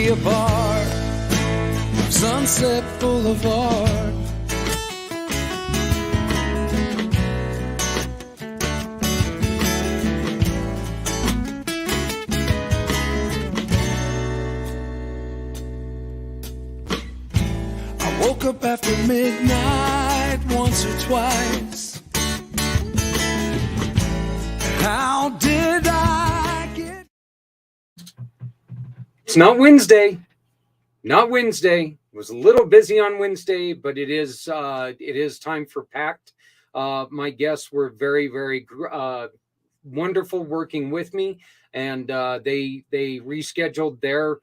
be a part of Sunset Boulevard. I woke up after midnight once or twice. How did I get? It's not Wednesday. Not Wednesday. Was a little busy on Wednesday, but it is time for pACT. My guests were very, very wonderful working with me, and they rescheduled their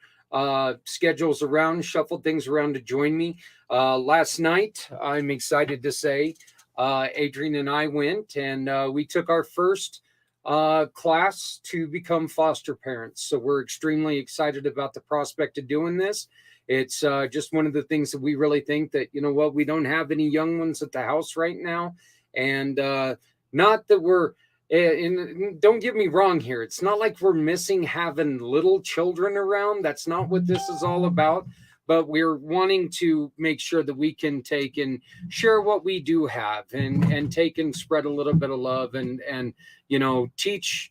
schedules around, shuffled things around to join me. Last night, I'm excited to say, Adrian and I went and we took our first class to become foster parents. So we're extremely excited about the prospect of doing this. It's just one of the things that we really think that, you know what, we don't have any young ones at the house right now. And not that we're, and don't get me wrong here, it's not like we're missing having little children around. That's not what this is all about. But we're wanting to make sure that we can take and share what we do have and take and spread a little bit of love and you know, teach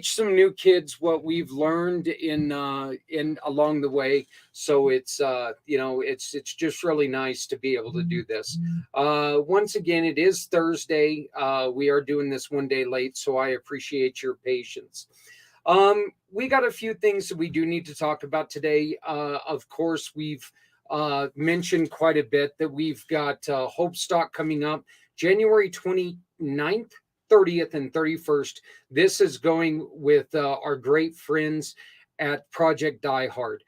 some new kids what we've learned in along the way. So it's you know, it's just really nice to be able to do this. Once again, it is Thursday. We are doing this one day late, so I appreciate your patience. We got a few things that we do need to talk about today. Of course, we've mentioned quite a bit that we've got Hope Stock coming up January 29th, 30th, and 31st. This is going with our great friends at Project Die Hard.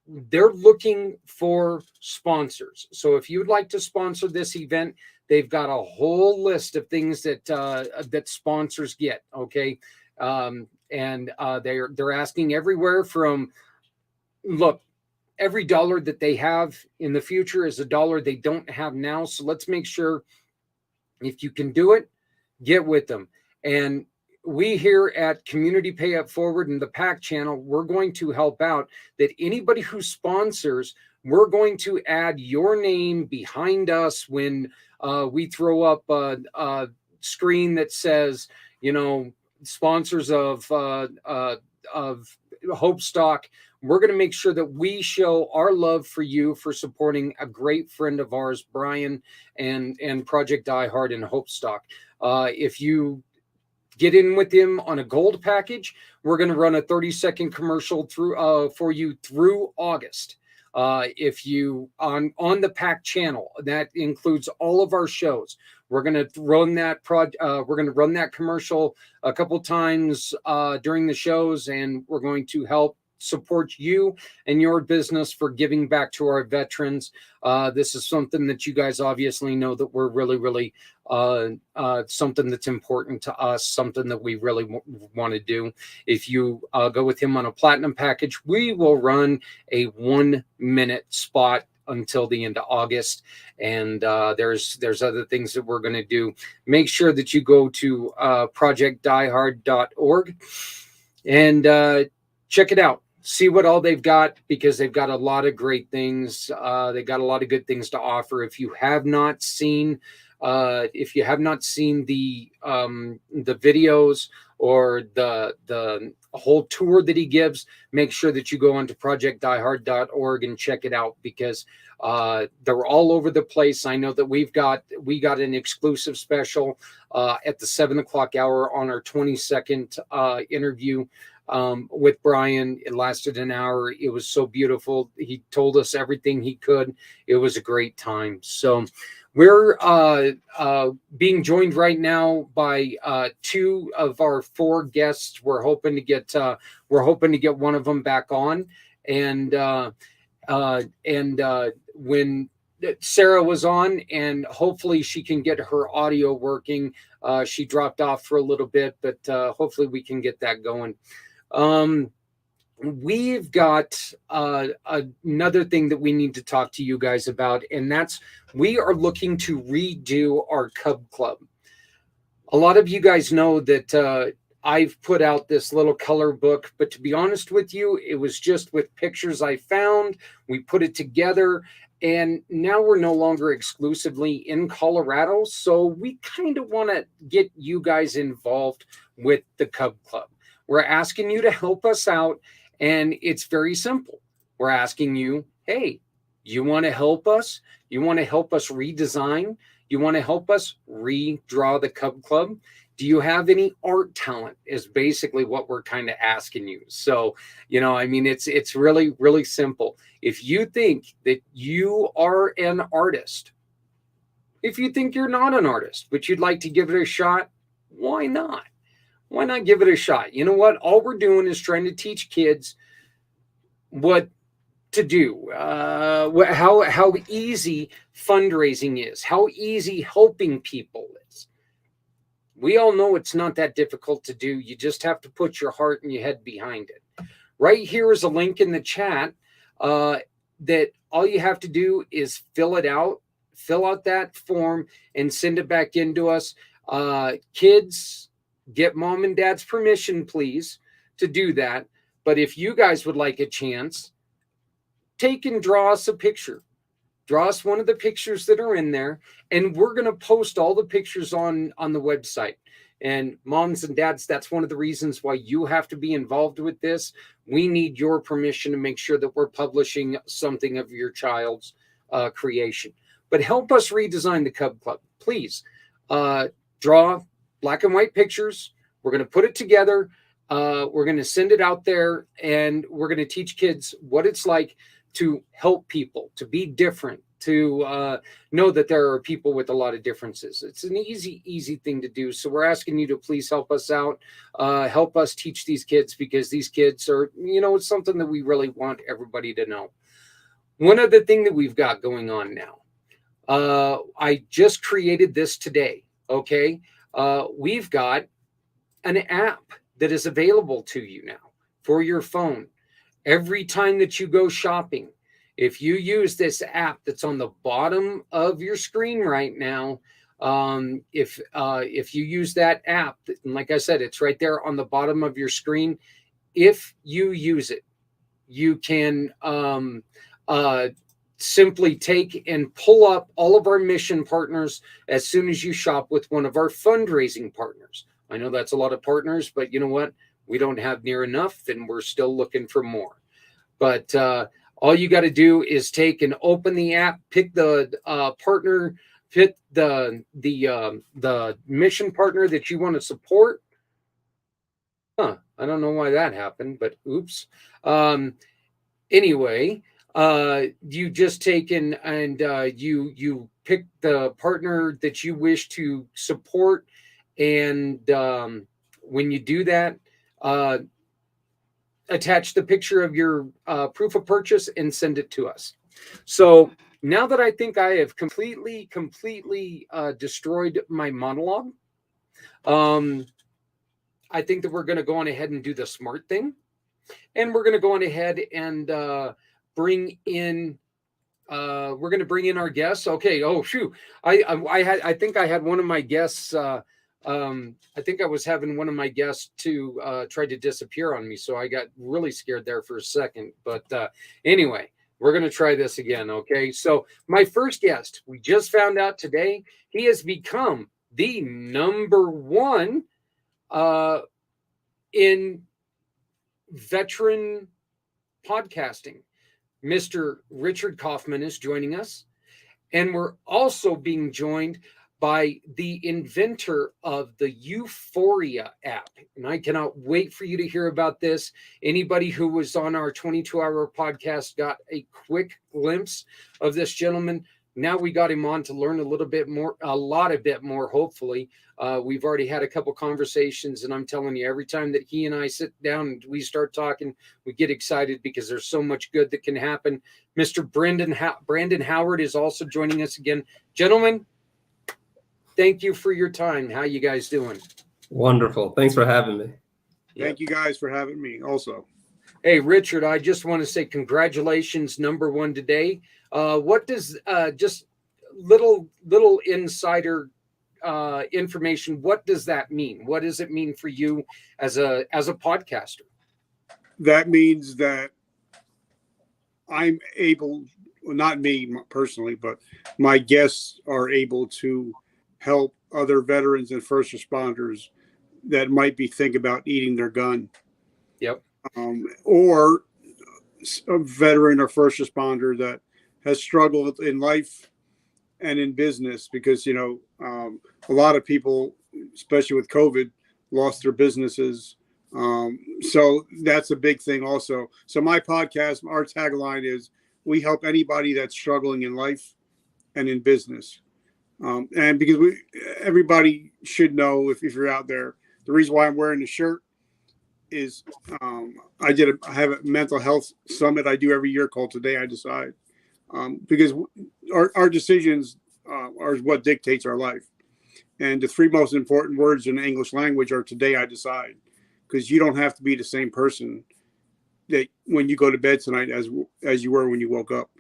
They're looking for sponsors. So if you'd like to sponsor this event, they've got a whole list of things that that sponsors get. Okay. And they're asking everywhere from, look, every dollar that they have in the future is a dollar they don't have now. So let's make sure, if you can do it, get with them. And we here at Community Pay Up Forward and the pACT channel, we're going to help out that anybody who sponsors, we're going to add your name behind us when we throw up a screen that says, you know, sponsors of Hope Stock. We're going to make sure that we show our love for you for supporting a great friend of ours, Brian, and Project Die Hard and Hope Stock. If you get in with him on a gold package, we're going to run a 30-second commercial through for you through August. If you on the pACT channel, that includes all of our shows. We're going to run that we're going to run that commercial a couple times during the shows, and we're going to help support you and your business for giving back to our veterans. This is something that you guys obviously know that we're really something that's important to us, something that we really want to do. If you go with him on a platinum package, we will run a 1-minute spot until the end of August. And there's other things that we're going to do. Make sure that you go to projectdiehard.org and check it out. See what all they've got, because they've got a lot of great things. They've got a lot of good things to offer. If you have not seen the videos or the whole tour that he gives, make sure that you go onto projectdiehard.org and check it out, because they're all over the place. I know that we got an exclusive special at the 7:00 hour on our 22nd interview with Brian. It lasted an hour. It was so beautiful. He told us everything he could. It was a great time. So we're being joined right now by 2 of our 4 guests. We're hoping to get one of them back on. And when Sarah was on, and hopefully she can get her audio working. She dropped off for a little bit, but hopefully we can get that going. We've got another thing that we need to talk to you guys about, and that's we are looking to redo our Cub Club. A lot of you guys know that I've put out this little color book, but to be honest with you, it was just with pictures I found. We put it together, and now we're no longer exclusively in Colorado. So we kind of want to get you guys involved with the Cub Club. We're asking you to help us out, and it's very simple. We're asking you, hey, you want to help us? You want to help us redesign? You want to help us redraw the Cub Club? Do you have any art talent is basically what we're kind of asking you. So, I mean, it's really, really simple. If you think that you are an artist, if you think you're not an artist, but you'd like to give it a shot, why not? Why not give it a shot? You know what? All we're doing is trying to teach kids what to do, how easy fundraising is, how easy helping people is. We all know it's not that difficult to do. You just have to put your heart and your head behind it. Right here is a link in the chat that all you have to do is fill out that form and send it back into us. Kids, get mom and dad's permission, please, to do that. But if you guys would like a chance, take and draw us a picture. Draw us one of the pictures that are in there, and we're going to post all the pictures on the website. And moms and dads, that's one of the reasons why you have to be involved with this. We need your permission to make sure that we're publishing something of your child's creation. But help us redesign the Cub Club. Please draw black and white pictures. We're going to put it together. We're going to send it out there, and we're going to teach kids what it's like to help people, to be different, to know that there are people with a lot of differences. It's an easy thing to do. So we're asking you to please help us out, help us teach these kids, because these kids are, it's something that we really want everybody to know. One other thing that we've got going on now, I just created this today, okay? We've got an app that is available to you now for your phone. Every time that you go shopping, if you use this app that's on the bottom of your screen right now, if you use that app, and like I said, it's right there on the bottom of your screen. If you use it, you can simply take and pull up all of our mission partners as soon as you shop with one of our fundraising partners. I know that's a lot of partners, but you know what? We don't have near enough, and we're still looking for more. But all you got to do is take and open the app, pick the partner, pick the mission partner that you want to support. I don't know why that happened, but oops. Anyway, you just take and you pick the partner that you wish to support, and when you do that, attach the picture of your proof of purchase and send it to us. So now that I think I have completely destroyed my monologue, I think that we're going to go on ahead and do the smart thing, and we're going to go on ahead and bring in. We're going to bring in our guests. Okay. Oh shoot! I think I had one of my guests. I think I was having one of my guests to try to disappear on me, so I got really scared there for a second. But anyway, we're going to try this again. Okay. So my first guest, we just found out today, he has become the #1 in veteran podcasting. Mr. Richard Kaufman is joining us, and we're also being joined by the inventor of the Euphoria app. And I cannot wait for you to hear about this. Anybody who was on our 22-hour podcast got a quick glimpse of this gentleman. Now we got him on to learn a bit more, hopefully. We've already had a couple conversations, and I'm telling you, every time that he and I sit down and we start talking, we get excited because there's so much good that can happen. Mr. Brandon Howard is also joining us again. Gentlemen, thank you for your time. How you guys doing? Wonderful. Thanks for having me. Thank you guys for having me also. Hey, Richard, I just want to say congratulations, #1 today. What does just little insider information, what does that mean? What does it mean for you as a podcaster? That means that I'm able, well, not me personally, but my guests are able to help other veterans and first responders that might be thinking about eating their gun. Yep. Or a veteran or first responder that has struggled in life and in business because, a lot of people, especially with COVID, lost their businesses. So that's a big thing also. So my podcast, our tagline is, we help anybody that's struggling in life and in business. And because everybody should know, if you're out there, the reason why I'm wearing the shirt is I have a mental health summit I do every year called Today I Decide, because our decisions are what dictates our life. And the three most important words in the English language are Today I Decide, because you don't have to be the same person that when you go to bed tonight as you were when you woke up.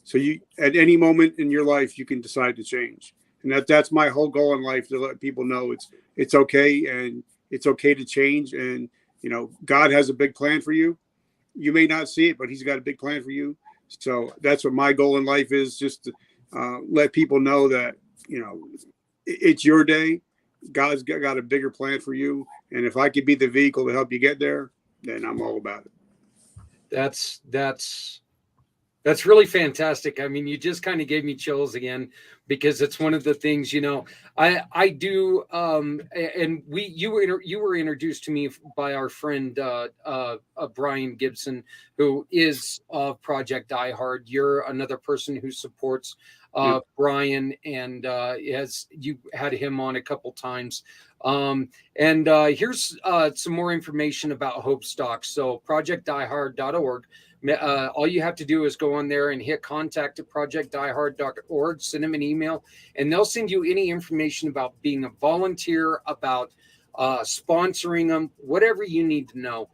So you, at any moment in your life, you can decide to change. And that's my whole goal in life, to let people know it's okay, and it's okay to change. And God has a big plan for you. You may not see it, but He's got a big plan for you. So that's what my goal in life is, just to let people know that it's your day. God's got a bigger plan for you, and if I could be the vehicle to help you get there, then I'm all about it. That's really fantastic. I mean, you just kind of gave me chills again, because it's one of the things, I do. And you were introduced to me by our friend, Brian Gibson, who is of Project Die Hard. You're another person who supports Brian, and you had him on a couple times. And here's some more information about Hope Stock. So projectdiehard.org. All you have to do is go on there and hit contact at projectdiehard.org, send them an email, and they'll send you any information about being a volunteer, about sponsoring them, whatever you need to know.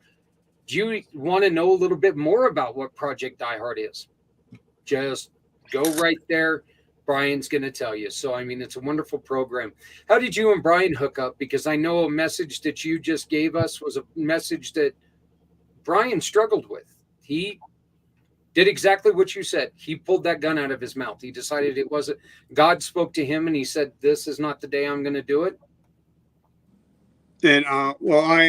Do you want to know a little bit more about what Project Die Hard is? Just go right there. Brian's going to tell you. So, I mean, it's a wonderful program. How did you and Brian hook up? Because I know a message that you just gave us was a message that Brian struggled with. He did exactly what you said. He pulled that gun out of his mouth. He decided it wasn't. God spoke to him and he said, "This is not the day I'm going to do it." And well, I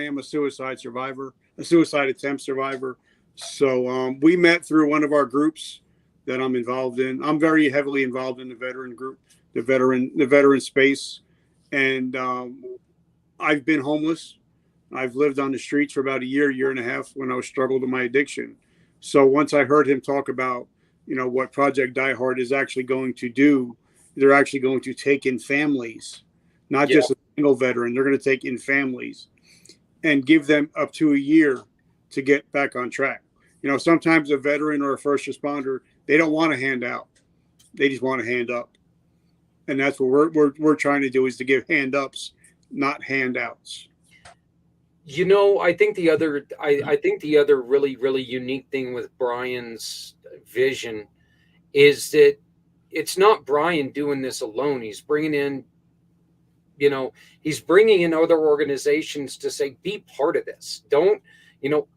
am a suicide survivor, a suicide attempt survivor. So we met through one of our groups that I'm involved in. I'm very heavily involved in the veteran group, the veteran space, and I've been homeless. I've lived on the streets for about a year and a half when I was struggling with my addiction. So once I heard him talk about, what Project Die Hard is actually going to do, they're actually going to take in families, not just a single veteran. They're going to take in families and give them up to a year to get back on track. Sometimes a veteran or a first responder, they don't want a handout. They just want a hand up. And that's what we're trying to do, is to give hand ups, not handouts. I think the other really, really unique thing with Brian's vision is that it's not Brian doing this alone. He's bringing in, other organizations to say, be part of this. Don't,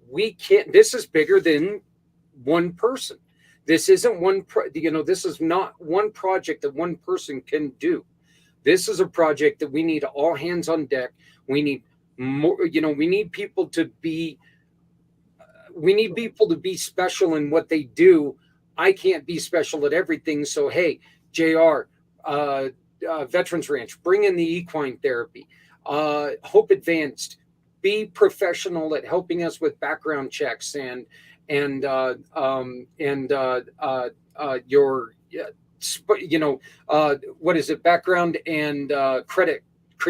we can't, this is bigger than one person. This isn't this is not one project that one person can do. This is a project that we need all hands on deck. We need more, we need people to be special in what they do. I can't be special at everything. So, hey, JR, Veterans Ranch, bring in the equine therapy. Hope Advanced, be professional at helping us with background checks and what is it? Background and credit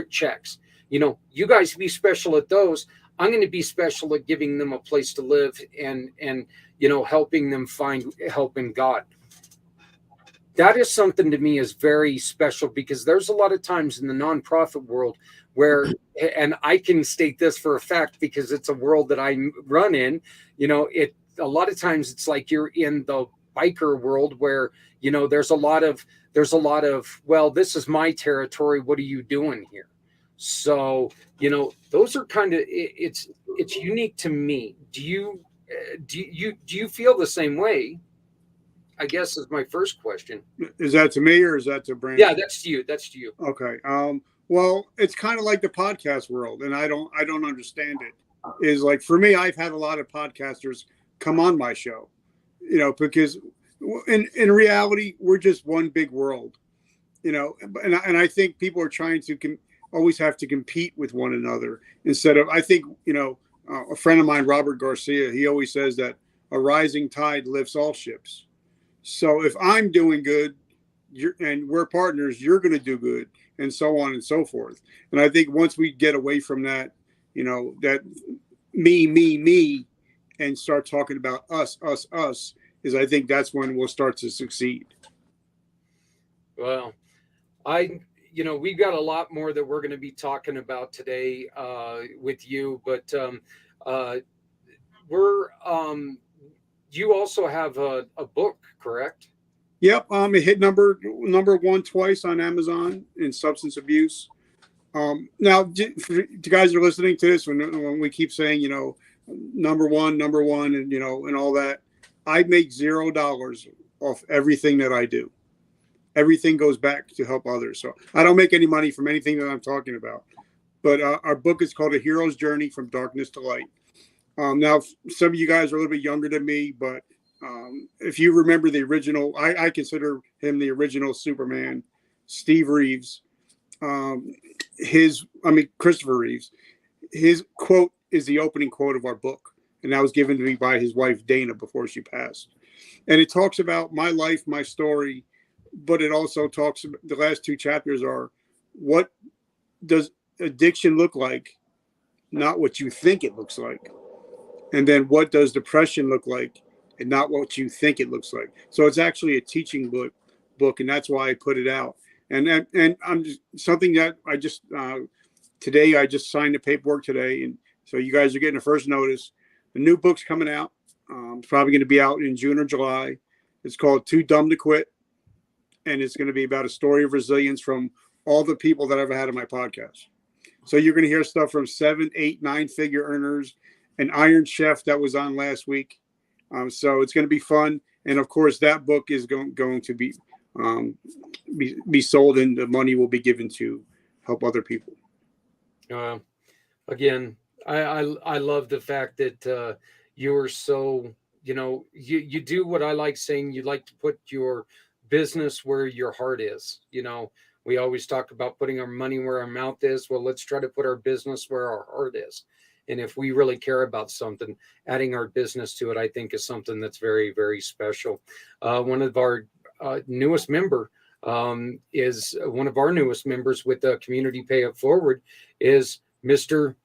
checks. You guys be special at those. I'm going to be special at giving them a place to live and helping them find help in God. That is something to me is very special, because there's a lot of times in the nonprofit world where, and I can state this for a fact because it's a world that I run in, a lot of times it's like you're in the biker world where, you know, there's a lot of, well, this is my territory. What are you doing here? So, you know, those are kind of, it's unique to me. Do you feel the same way? I guess is my first question. Is that to me or is that to Brandon? Yeah, that's to you. That's to you. Okay. Well, it's kind of like the podcast world, and I don't understand it. Is like, for me, I've had a lot of podcasters come on my show, you know, because in reality, we're just one big world, you know, and I think people are trying to always have to compete with one another instead of, I think, you know, a friend of mine, Robert Garcia, he always says that a rising tide lifts all ships. So if I'm doing good, and we're partners, you're going to do good, and so on and so forth. And I think once we get away from that, you know, that me, and start talking about us, is I think that's when we'll start to succeed. Well, you know, we've got a lot more that we're going to be talking about today with you, but you also have a book, correct? Yep. It hit number one twice on Amazon in substance abuse. Now, for you guys that are listening to this, when we keep saying, you know, number one, and, you know, and all that, I make $0 off everything that I do. Everything goes back to help others. So I don't make any money from anything that I'm talking about. But our book is called A Hero's Journey from Darkness to Light. Now, some of you guys are a little bit younger than me, but if you remember the original, I consider him the original Superman, Steve Reeves. Christopher Reeves. His quote is the opening quote of our book, and that was given to me by his wife Dana before she passed. And it talks about my life, my story, but it also talks about, the last two chapters are, what does addiction look like, not what you think it looks like, and then what does depression look like, and not what you think it looks like. So it's actually a teaching book, and that's why I put it out. And I'm just something that I just today I just signed the paperwork today, and so you guys are getting a first notice. The new book's coming out. It's probably going to be out in June or July. It's called Too Dumb to Quit, and it's going to be about a story of resilience from all the people that I've had on my podcast. So you're going to hear stuff from 7, 8, 9-figure earners, an Iron Chef that was on last week. So it's going to be fun, and of course that book is going to be sold, and the money will be given to help other people. Again, I love the fact that you're so, you know, you do what I like saying. You like to put your business where your heart is. You know, we always talk about putting our money where our mouth is. Well, let's try to put our business where our heart is. And if we really care about something, adding our business to it, I think, is something that's very, very special. One of our newest member is one of our newest members with the Community Pay It Forward is Mr.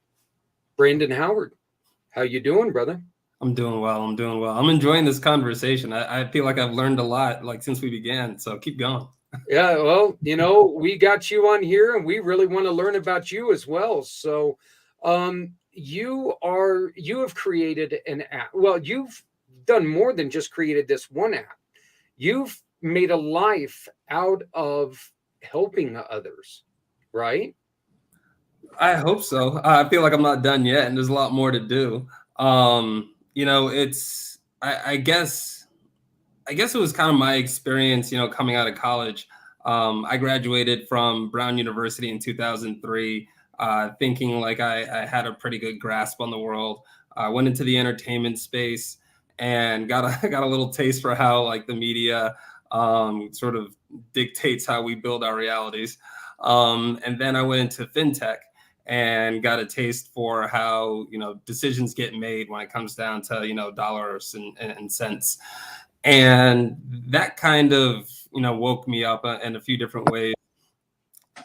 Brandon Howard. How you doing, brother? I'm doing well. I'm enjoying this conversation. I feel like I've learned a lot, like, since we began. So keep going. Yeah, well, you know, we got you on here, and we really want to learn about you as well. So, you have created an app. Well, you've done more than just created this one app. You've made a life out of helping others, right? I hope so. I feel like I'm not done yet, and there's a lot more to do. You know, I guess it was kind of my experience, you know, coming out of college. I graduated from Brown University in 2003, thinking like I had a pretty good grasp on the world. I went into the entertainment space and got a little taste for how, like, the media sort of dictates how we build our realities. And then I went into fintech and got a taste for how, you know, decisions get made when it comes down to, you know, dollars and cents. And that kind of, you know, woke me up in a few different ways.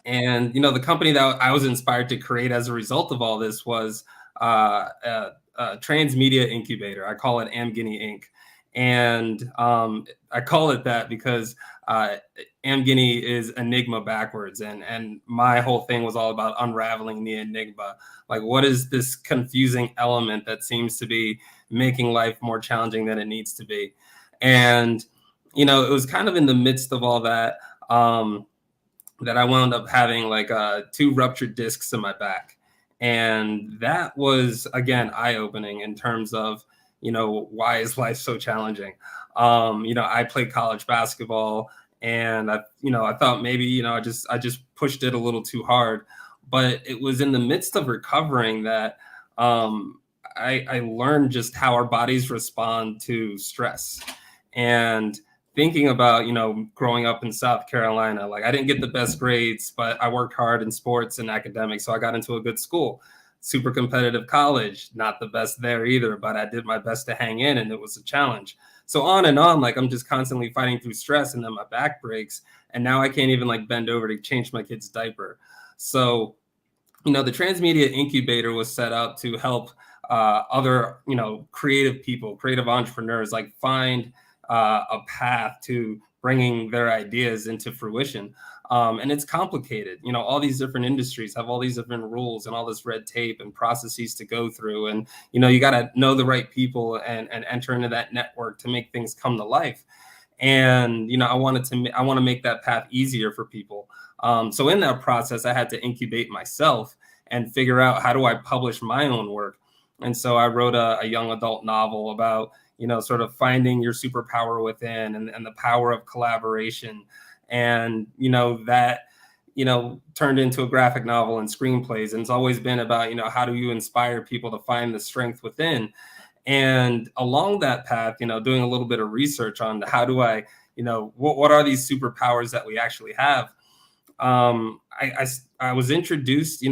And, you know, the company that I was inspired to create as a result of all this was a transmedia incubator. I call it Amguinea Inc. And I call it that because Amguinea is enigma backwards. And my whole thing was all about unraveling the enigma. Like, what is this confusing element that seems to be making life more challenging than it needs to be? And it was kind of in the midst of all that, that I wound up having like 2 ruptured discs in my back. And that was, again, eye-opening in terms of, why is life so challenging? I played college basketball, and I thought maybe, I just pushed it a little too hard. But it was in the midst of recovering that I learned just how our bodies respond to stress. And thinking about, growing up in South Carolina, like I didn't get the best grades, but I worked hard in sports and academics. So I got into a good school, super competitive college, not the best there either, but I did my best to hang in, and it was a challenge. So on and on, like I'm just constantly fighting through stress, and then my back breaks. And now I can't even like bend over to change my kid's diaper. So, the Transmedia Incubator was set up to help other, creative people, creative entrepreneurs, like find a path to bringing their ideas into fruition. And it's complicated. All these different industries have all these different rules and all this red tape and processes to go through. And, you got to know the right people and enter into that network to make things come to life. And, I want to make that path easier for people. So in that process, I had to incubate myself and figure out, how do I publish my own work? And so I wrote a young adult novel about, sort of finding your superpower within, and the power of collaboration. And, that, turned into a graphic novel and screenplays. And it's always been about, how do you inspire people to find the strength within? And along that path, doing a little bit of research on how do I, what are these superpowers that we actually have? I was introduced,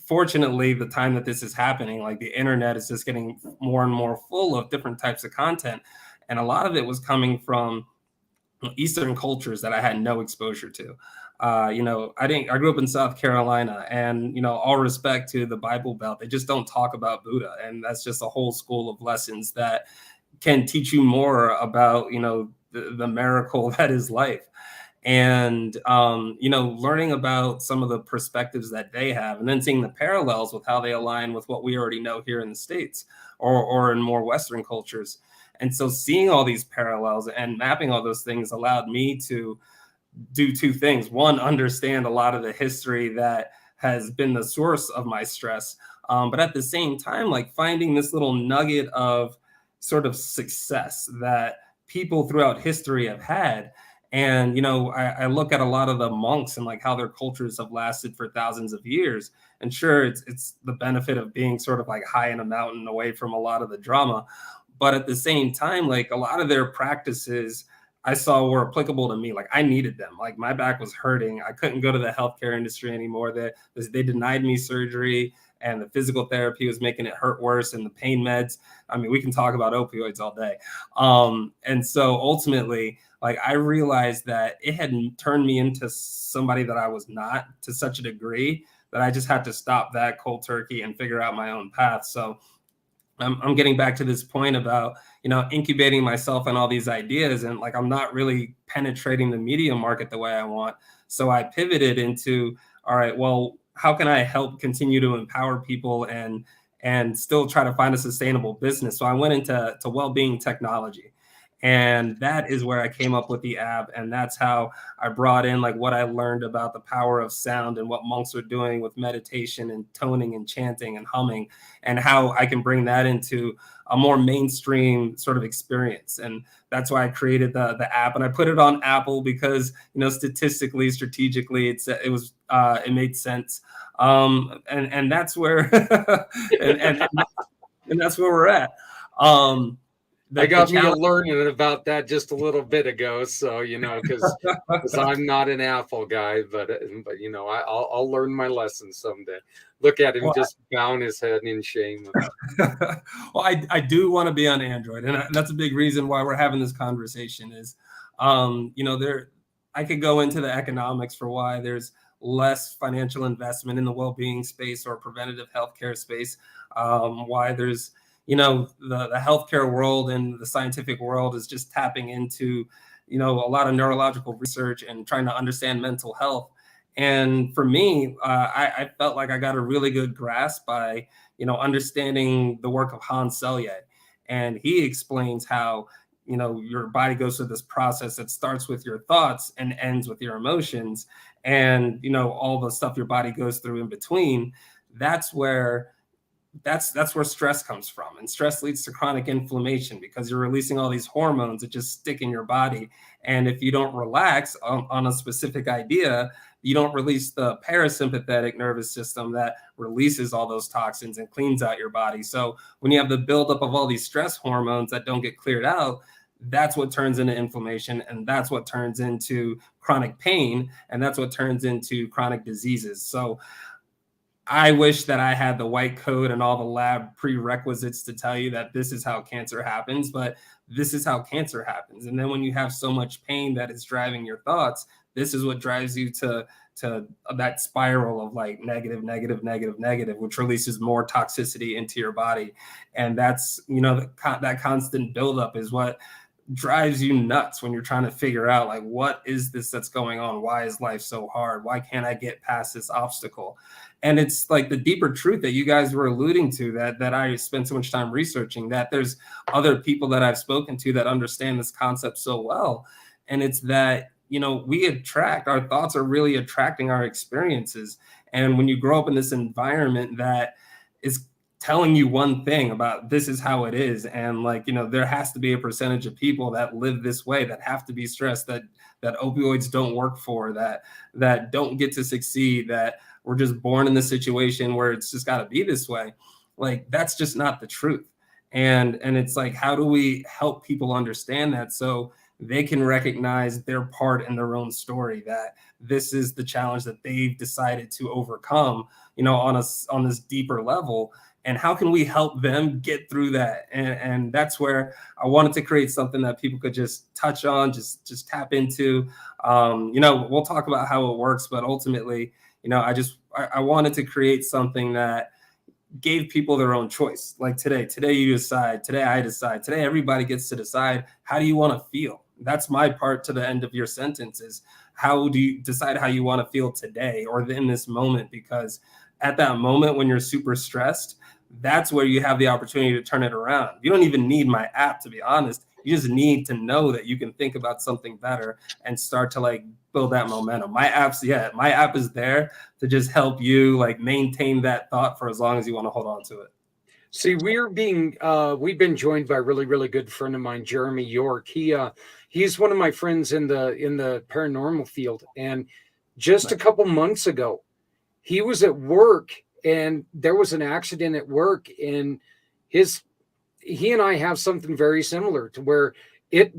fortunately, the time that this is happening, like the internet is just getting more and more full of different types of content. And a lot of it was coming from Eastern cultures that I had no exposure to. I grew up in South Carolina, and, all respect to the Bible Belt, they just don't talk about Buddha. And that's just a whole school of lessons that can teach you more about, the miracle that is life. And, learning about some of the perspectives that they have, and then seeing the parallels with how they align with what we already know here in the States, or in more Western cultures. And so seeing all these parallels and mapping all those things allowed me to do 2 things. One, understand a lot of the history that has been the source of my stress. But at the same time, like finding this little nugget of sort of success that people throughout history have had. And, I look at a lot of the monks and like how their cultures have lasted for thousands of years. And sure, it's the benefit of being sort of like high in a mountain away from a lot of the drama. But at the same time, like a lot of their practices I saw were applicable to me. Like I needed them. Like my back was hurting. I couldn't go to the healthcare industry anymore. They denied me surgery, and the physical therapy was making it hurt worse, and the pain meds. I mean, we can talk about opioids all day. And so ultimately, like I realized that it had turned me into somebody that I was not, to such a degree that I just had to stop that cold turkey and figure out my own path. So I'm getting back to this point about, incubating myself and all these ideas, and like I'm not really penetrating the media market the way I want. So I pivoted into, all right, well, how can I help continue to empower people and still try to find a sustainable business? So I went into well-being technology. And that is where I came up with the app. And that's how I brought in like what I learned about the power of sound and what monks are doing with meditation and toning and chanting and humming, and how I can bring that into a more mainstream sort of experience. And that's why I created the app, and I put it on Apple because, statistically, strategically, it made sense. And that's where, and that's where we're at. I got me learning about that just a little bit ago. So, because I'm not an Apple guy, but I'll learn my lesson someday. Look at him just bowing his head in shame. Well, I do want to be on Android, and that's a big reason why we're having this conversation is, I could go into the economics for why there's less financial investment in the well-being space or preventative healthcare space, why there's the healthcare world and the scientific world is just tapping into, a lot of neurological research and trying to understand mental health. And for me, I felt like I got a really good grasp by, understanding the work of Hans Selye. And he explains how, you know, your body goes through this process that starts with your thoughts and ends with your emotions, and, you know, all the stuff your body goes through in between. That's where stress comes from. And stress leads to chronic inflammation because you're releasing all these hormones that just stick in your body. And if you don't relax on a specific idea, you don't release the parasympathetic nervous system that releases all those toxins and cleans out your body. So when you have the buildup of all these stress hormones that don't get cleared out, that's what turns into inflammation, and that's what turns into chronic pain, and that's what turns into chronic diseases. So I wish that I had the white coat and all the lab prerequisites to tell you that this is how cancer happens, but this is how cancer happens. And then when you have so much pain that is driving your thoughts, this is what drives you to that spiral of like negative, negative, negative, negative, which releases more toxicity into your body. And that's, you know, that constant buildup is what drives you nuts when you're trying to figure out, like, what is this that's going on? Why is life so hard? Why can't I get past this obstacle? And it's like the deeper truth that you guys were alluding to, that I spent so much time researching, that there's other people that I've spoken to that understand this concept so well. And it's that, you know, our thoughts are really attracting our experiences. And when you grow up in this environment that is telling you one thing about this is how it is, and like, you know, there has to be a percentage of people that live this way, that have to be stressed, that opioids don't work for, that don't get to succeed, that we're just born in this situation where it's just got to be this way. Like, that's just not the truth. And it's like, how do we help people understand that so they can recognize their part in their own story, that this is the challenge that they've decided to overcome, you know, on this deeper level. And how can we help them get through that? And that's where I wanted to create something that people could just touch on, just tap into. You know, we'll talk about how it works, but ultimately, you know, I wanted to create something that gave people their own choice. Like today you decide, today I decide, today everybody gets to decide, how do you want to feel? That's my part to the end of your sentence, is how do you decide how you want to feel today or in this moment? Because at that moment when you're super stressed, that's where you have the opportunity to turn it around. You don't even need my app, to be honest. You just need to know that you can think about something better and start to like build that momentum. My app is there to just help you like maintain that thought for as long as you want to hold on to it. See, we've been joined by a really, really good friend of mine, Jeremy York. He's one of my friends in the paranormal field. And just a couple months ago, he was at work and there was an accident at work, and he and I have something very similar to where it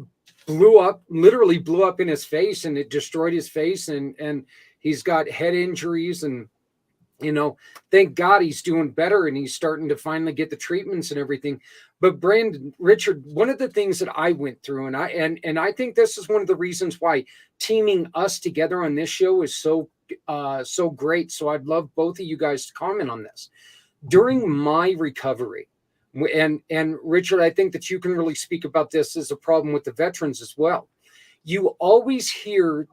literally blew up in his face, and it destroyed his face, and he's got head injuries, and, you know, thank God he's doing better and he's starting to finally get the treatments and everything. But Brandon, Richard, one of the things that I went through, and I think this is one of the reasons why teaming us together on this show is so great. So I'd love both of you guys to comment on this. During my recovery, and Richard, I think that you can really speak about this as a problem with the veterans as well. You always hear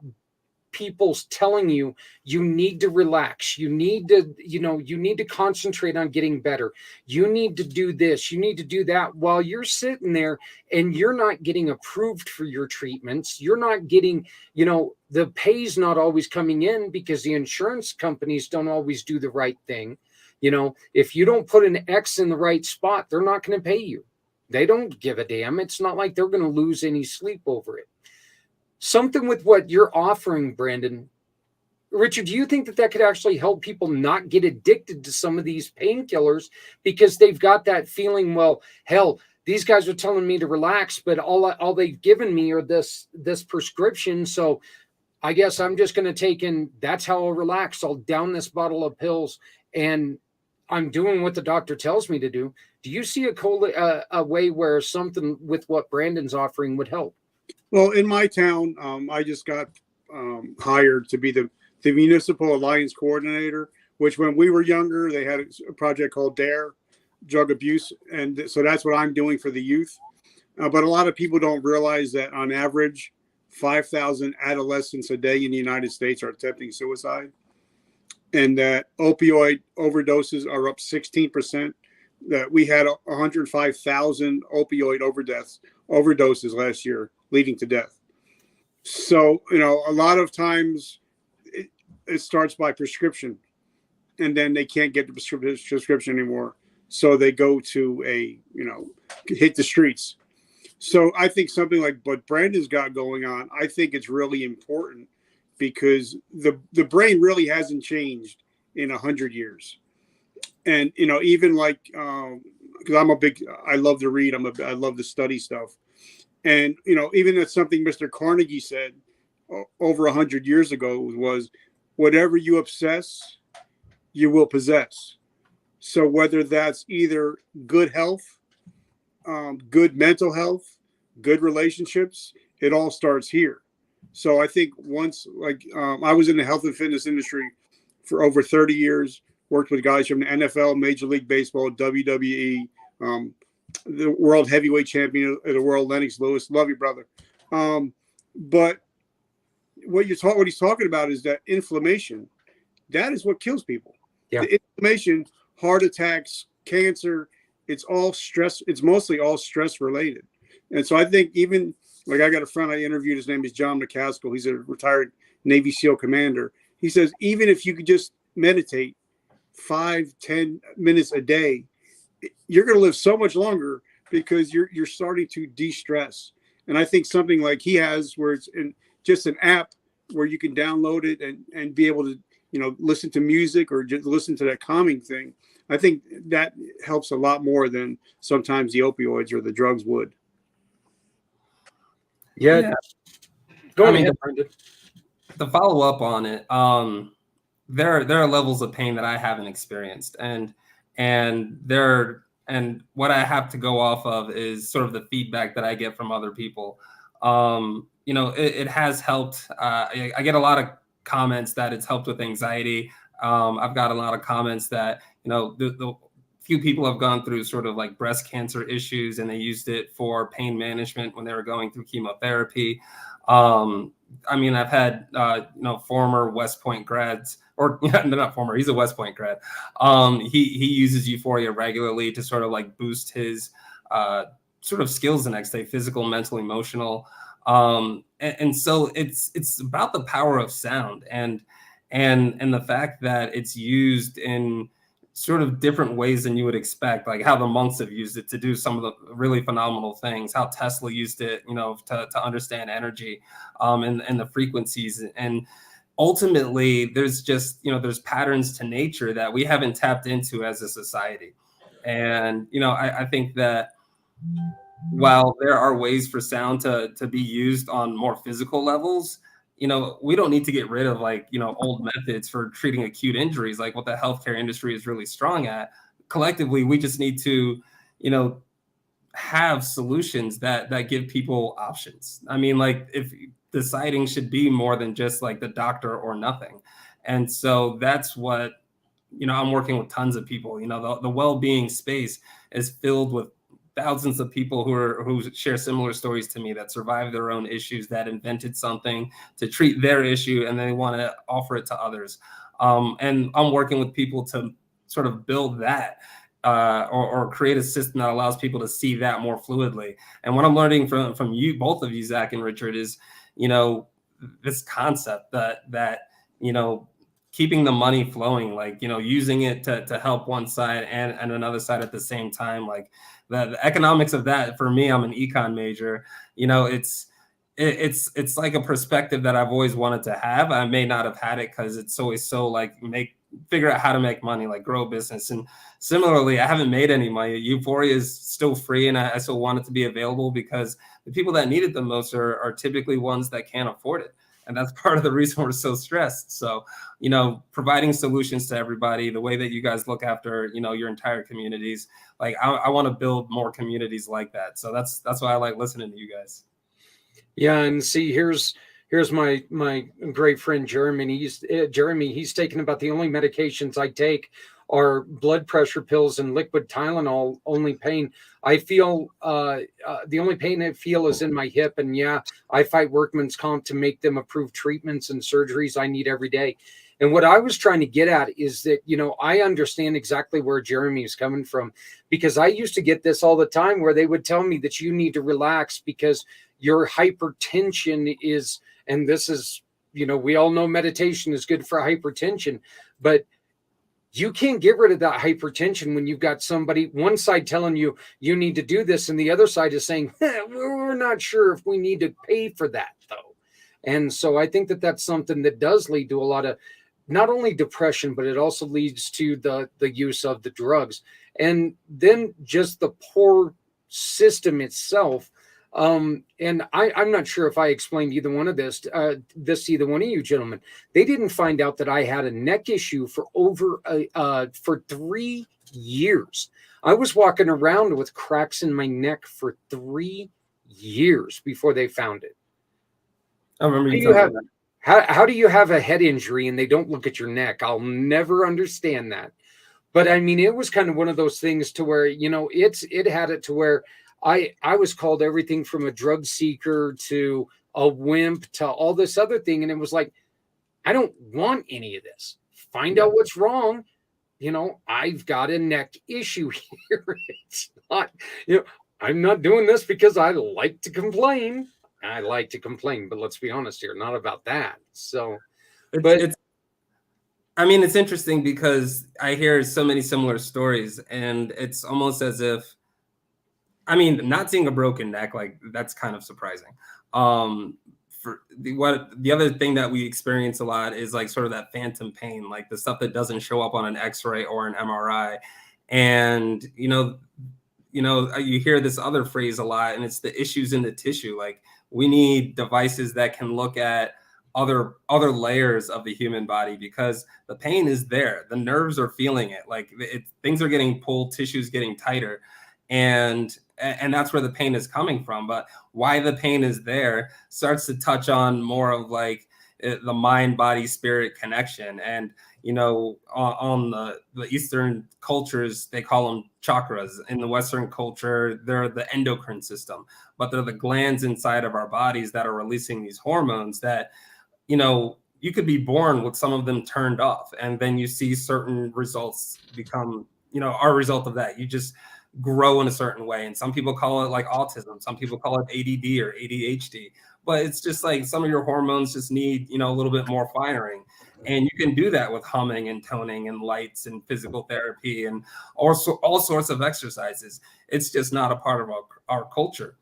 people telling you need to relax, you need to concentrate on getting better, you need to do this, you need to do that, while you're sitting there and you're not getting approved for your treatments. You're not getting, the pay's not always coming in because the insurance companies don't always do the right thing. If you don't put an X in the right spot, they're not going to pay you. They don't give a damn. It's not like they're going to lose any sleep over it. Something with what you're offering, Brandon. Richard, do you think that could actually help people not get addicted to some of these painkillers because they've got that feeling, well, hell, these guys are telling me to relax, but all they've given me are this prescription. So I guess I'm just going to take in, that's how I'll relax. I'll down this bottle of pills and I'm doing what the doctor tells me to do. Do you see a way where something with what Brandon's offering would help? Well, in my town, I just got hired to be the municipal alliance coordinator, which when we were younger, they had a project called DARE, drug abuse. And so that's what I'm doing for the youth. But a lot of people don't realize that on average, 5,000 adolescents a day in the United States are attempting suicide. And that opioid overdoses are up 16%. that we had 105,000 opioid overdoses last year, leading to death. So, a lot of times it starts by prescription, and then they can't get the prescription anymore. So they go to hit the streets. So I think something like what Brandon's got going on, I think it's really important because the brain really hasn't changed in 100 years. And, even like, because I love to read. I love to study stuff. And, even that's something Mr. Carnegie said over 100 years ago was, whatever you obsess, you will possess. So whether that's either good health, good mental health, good relationships, it all starts here. So I think once, I was in the health and fitness industry for over 30 years, worked with guys from the NFL, Major League Baseball, WWE, the world heavyweight champion of the world, Lennox Lewis. Love you, brother. But what he's talking about is that inflammation. That is what kills people. Yeah. The inflammation, heart attacks, cancer, it's all stress. It's mostly all stress related. And so I think even like I got a friend I interviewed, his name is John McCaskill. He's a retired Navy SEAL commander. He says, even if you could just meditate 5-10 minutes a day, you're going to live so much longer because you're starting to de-stress. And I think something like he has, where it's just an app where you can download it and be able to, listen to music or just listen to that calming thing. I think that helps a lot more than sometimes the opioids or the drugs would. Yeah. Go ahead, Brendan. To follow up on it, there are levels of pain that I haven't experienced, and what I have to go off of is sort of the feedback that I get from other people. It has helped. I get a lot of comments that it's helped with anxiety. I've got a lot of comments that, the few people have gone through sort of like breast cancer issues and they used it for pain management when they were going through chemotherapy. I've had, former West Point grads, or not former, he's a West Point grad. He uses Euphoria regularly to sort of like boost his sort of skills the next day, physical, mental, emotional. And so it's about the power of sound and the fact that it's used in sort of different ways than you would expect, like how the monks have used it to do some of the really phenomenal things, how Tesla used it, to understand energy, and the frequencies. And ultimately there's just, there's patterns to nature that we haven't tapped into as a society. And, I think that while there are ways for sound to be used on more physical levels, we don't need to get rid of old methods for treating acute injuries, like what the healthcare industry is really strong at. Collectively, we just need to, have solutions that give people options. If deciding should be more than just like the doctor or nothing. And so that's what, I'm working with tons of people. The well-being space is filled with thousands of people who share similar stories to me, that survived their own issues, that invented something to treat their issue, and they want to offer it to others. And I'm working with people to sort of build that or create a system that allows people to see that more fluidly. And what I'm learning from you, both of you, Zach and Richard, is, this concept that keeping the money flowing, using it to help one side and another side at the same time. Like the economics of that, for me, I'm an econ major. It's like a perspective that I've always wanted to have. I may not have had it because it's always so figure out how to make money, grow a business. And similarly, I haven't made any money. Euphoria is still free, and I still want it to be available because the people that need it the most are typically ones that can't afford it. And that's part of the reason we're so stressed. So, providing solutions to everybody, the way that you guys look after, your entire communities, I want to build more communities like that. So that's why I like listening to you guys. Yeah. And see, here's my great friend, Jeremy. He's taken about the only medications I take are blood pressure pills and liquid Tylenol only pain. I feel the only pain I feel is in my hip. And yeah, I fight workman's comp to make them approve treatments and surgeries I need every day. And what I was trying to get at is that, I understand exactly where Jeremy is coming from, because I used to get this all the time where they would tell me that you need to relax because your hypertension is, and this is, we all know meditation is good for hypertension, but you can't get rid of that hypertension when you've got somebody, one side telling you you need to do this, and the other side is saying, we're not sure if we need to pay for that, though. And so I think that that's something that does lead to a lot of not only depression, but it also leads to the use of the drugs. And then just the poor system itself. And I'm not sure if I explained either one of this to either one of you gentlemen. They didn't find out that I had a neck issue for for 3 years. I was walking around with cracks in my neck for 3 years before they found it. I remember you talking about that. How do you have a head injury and they don't look at your neck? I'll never understand that. But I mean, it was kind of one of those things to where, it had it to where I was called everything from a drug seeker to a wimp to all this other thing. And it was like, I don't want any of this. Find out what's wrong. I've got a neck issue here. It's not, I'm not doing this because I like to complain. I like to complain, but let's be honest here, not about that. So, it's interesting because I hear so many similar stories, and it's almost as if, not seeing a broken neck, like that's kind of surprising. For the other thing that we experience a lot is like sort of that phantom pain, like the stuff that doesn't show up on an X-ray or an MRI. And, you hear this other phrase a lot, and it's the issues in the tissue. Like we need devices that can look at other layers of the human body, because the pain is there. The nerves are feeling it. Like things are getting pulled, tissue's getting tighter. And that's where the pain is coming from. But why the pain is there starts to touch on more of like the mind, body, spirit connection. And, on the Eastern cultures, they call them chakras. In the Western culture, they're the endocrine system, but they're the glands inside of our bodies that are releasing these hormones that, you could be born with some of them turned off. And then you see certain results become, are a result of that. You just grow in a certain way. And some people call it like autism. Some people call it ADD or ADHD. But it's just like some of your hormones just need, a little bit more firing. And you can do that with humming and toning and lights and physical therapy and also all sorts of exercises. It's just not a part of our culture.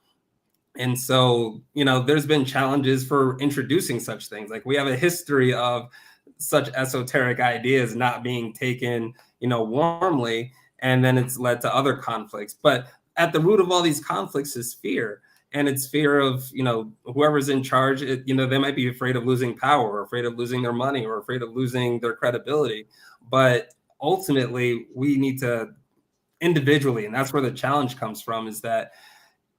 And so, there's been challenges for introducing such things. Like we have a history of such esoteric ideas not being taken, warmly. And then it's led to other conflicts. But at the root of all these conflicts is fear. And it's fear of, whoever's in charge, they might be afraid of losing power, or afraid of losing their money, or afraid of losing their credibility. But ultimately, we need to individually, and that's where the challenge comes from, is that,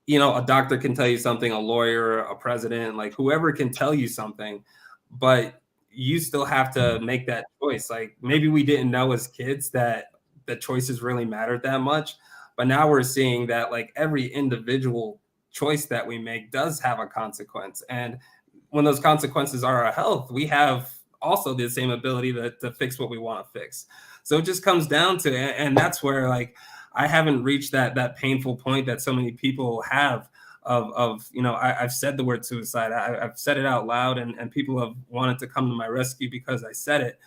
a doctor can tell you something, a lawyer, a president, like whoever can tell you something, but you still have to make that choice. Like maybe we didn't know as kids that the choices really mattered that much, but now we're seeing that like every individual choice that we make does have a consequence. And when those consequences are our health, we have also the same ability to fix what we want to fix. So it just comes down to, and that's where like I haven't reached that painful point that so many people have of I've said the word suicide. I've said it out loud, and people have wanted to come to my rescue because I said it.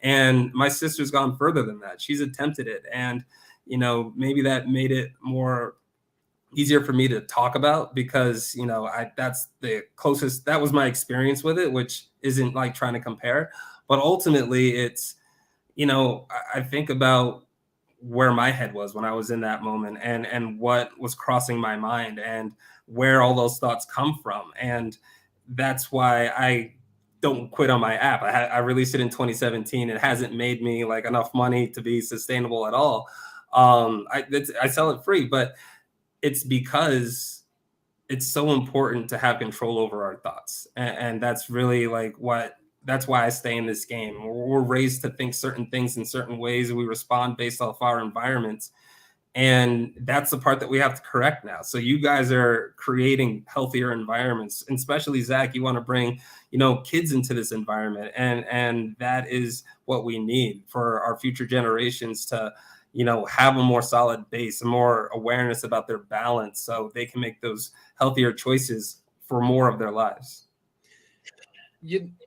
And my sister's gone further than that. She's attempted it. And, maybe that made it more easier for me to talk about because, that's the closest, that was my experience with it, which isn't like trying to compare. But ultimately it's, I think about where my head was when I was in that moment and what was crossing my mind and where all those thoughts come from. And that's why I don't quit on my app. I released it in 2017. It hasn't made me like enough money to be sustainable at all. I sell it free, but it's because it's so important to have control over our thoughts. And that's really like what that's why I stay in this game. We're raised to think certain things in certain ways. We respond based off our environments. And that's the part that we have to correct now. So you guys are creating healthier environments, and especially Zach, you want to bring, kids into this environment. And that is what we need for our future generations to, have a more solid base, a more awareness about their balance so they can make those healthier choices for more of their lives.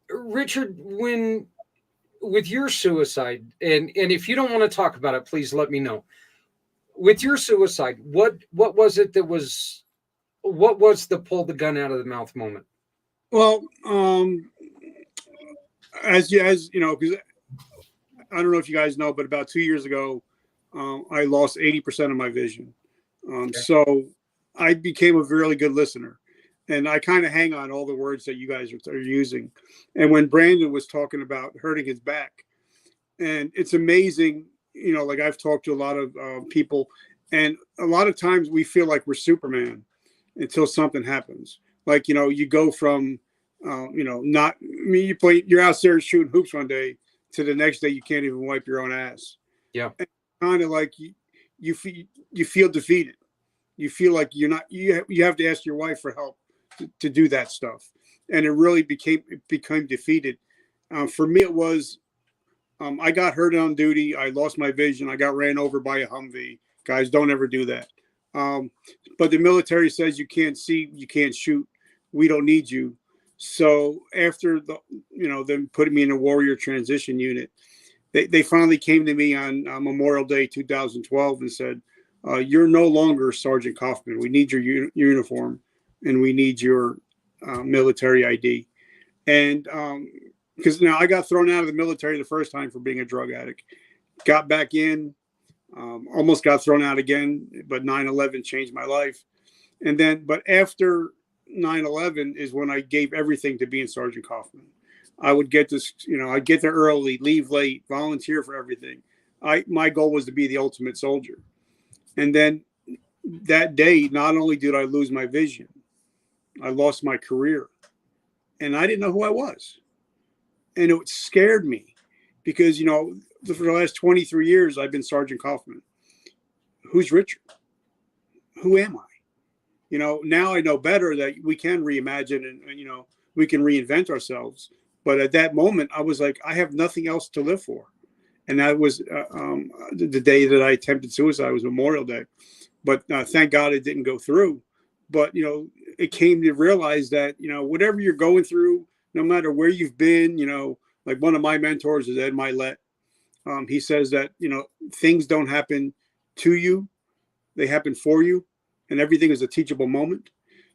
Richard, with your suicide, and if you don't want to talk about it, please let me know. With your suicide, what was it what was the pull the gun out of the mouth moment? Well, as you know, because I don't know if you guys know, but about 2 years ago, I lost 80% of my vision. So I became a really good listener, and I kind of hang on all the words that you guys are using. And when Brandon was talking about hurting his back, and it's amazing, like I've talked to a lot of people, and a lot of times we feel like we're Superman until something happens. Like, you go from, you're out there shooting hoops one day to the next day you can't even wipe your own ass. Yeah. Kind of like you feel defeated. You feel like you have to ask your wife for help to do that stuff. And it really became defeated. For me, it was, I got hurt on duty. I lost my vision. I got ran over by a Humvee. Guys, don't ever do that. But the military says you can't see, you can't shoot. We don't need you. So after them putting me in a warrior transition unit, they finally came to me on Memorial Day 2012 and said, "You're no longer Sergeant Kaufman. We need your uniform, and we need your military ID." And because now I got thrown out of the military the first time for being a drug addict, got back in, almost got thrown out again, but 9/11 changed my life. And then, but after 9/11 is when I gave everything to being Sergeant Kaufman. I would get this, I'd get there early, leave late, volunteer for everything. My goal was to be the ultimate soldier. And then that day, not only did I lose my vision, I lost my career, and I didn't know who I was. And it scared me because, for the last 23 years, I've been Sergeant Kaufman. Who's Richard? Who am I? Now I know better that we can reimagine and we can reinvent ourselves. But at that moment, I was like, I have nothing else to live for. And that was the day that I attempted suicide was Memorial Day. But thank God it didn't go through. But, it came to realize that, whatever you're going through, no matter where you've been, like one of my mentors is Ed Milet. He says that, things don't happen to you. They happen for you. And everything is a teachable moment.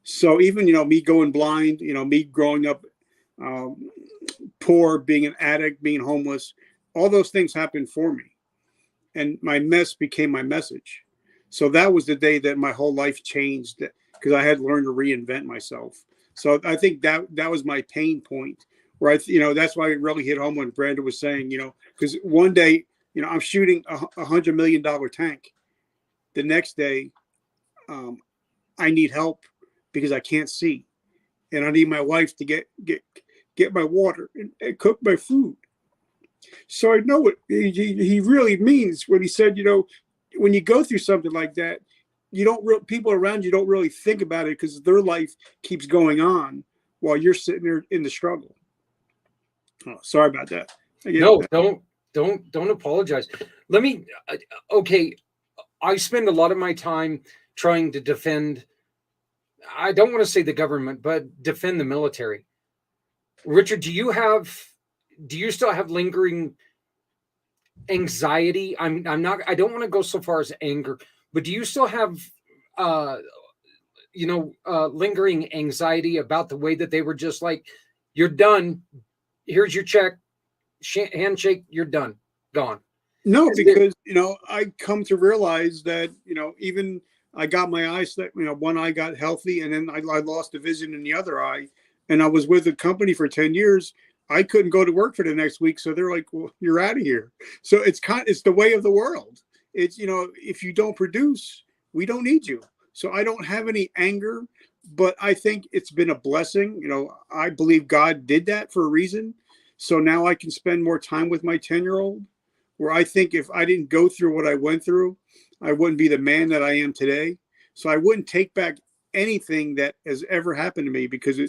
So even, me going blind, me growing up poor, being an addict, being homeless, all those things happened for me. And my mess became my message. So that was the day that my whole life changed because I had learned to reinvent myself. So I think that was my pain point where that's why it really hit home when Brandon was saying, because one day, I'm shooting $100 million tank. The next day, I need help because I can't see, and I need my wife to get my water and cook my food. So I know what he really means when he said, when you go through something like that, people around you don't really think about it because their life keeps going on while you're sitting there in the struggle. Oh, sorry about that. No, don't apologize. Let me. Okay, I spend a lot of my time trying to defend. I don't want to say the government, but defend the military. Richard, do you still have lingering anxiety? I don't want to go so far as anger, but do you still have lingering anxiety about the way that they were just like, you're done, here's your check, handshake, you're done, gone? No, because I come to realize that even I got my eyes, one eye got healthy, and then I lost the vision in the other eye, and I was with the company for 10 years. I couldn't go to work for the next week, so they're like, "Well, you're out of here." So it's the way of the world. It's if you don't produce, we don't need you. So I don't have any anger, but I think it's been a blessing. I believe God did that for a reason. So now I can spend more time with my 10-year-old, where I think if I didn't go through what I went through, I wouldn't be the man that I am today. So I wouldn't take back anything that has ever happened to me, because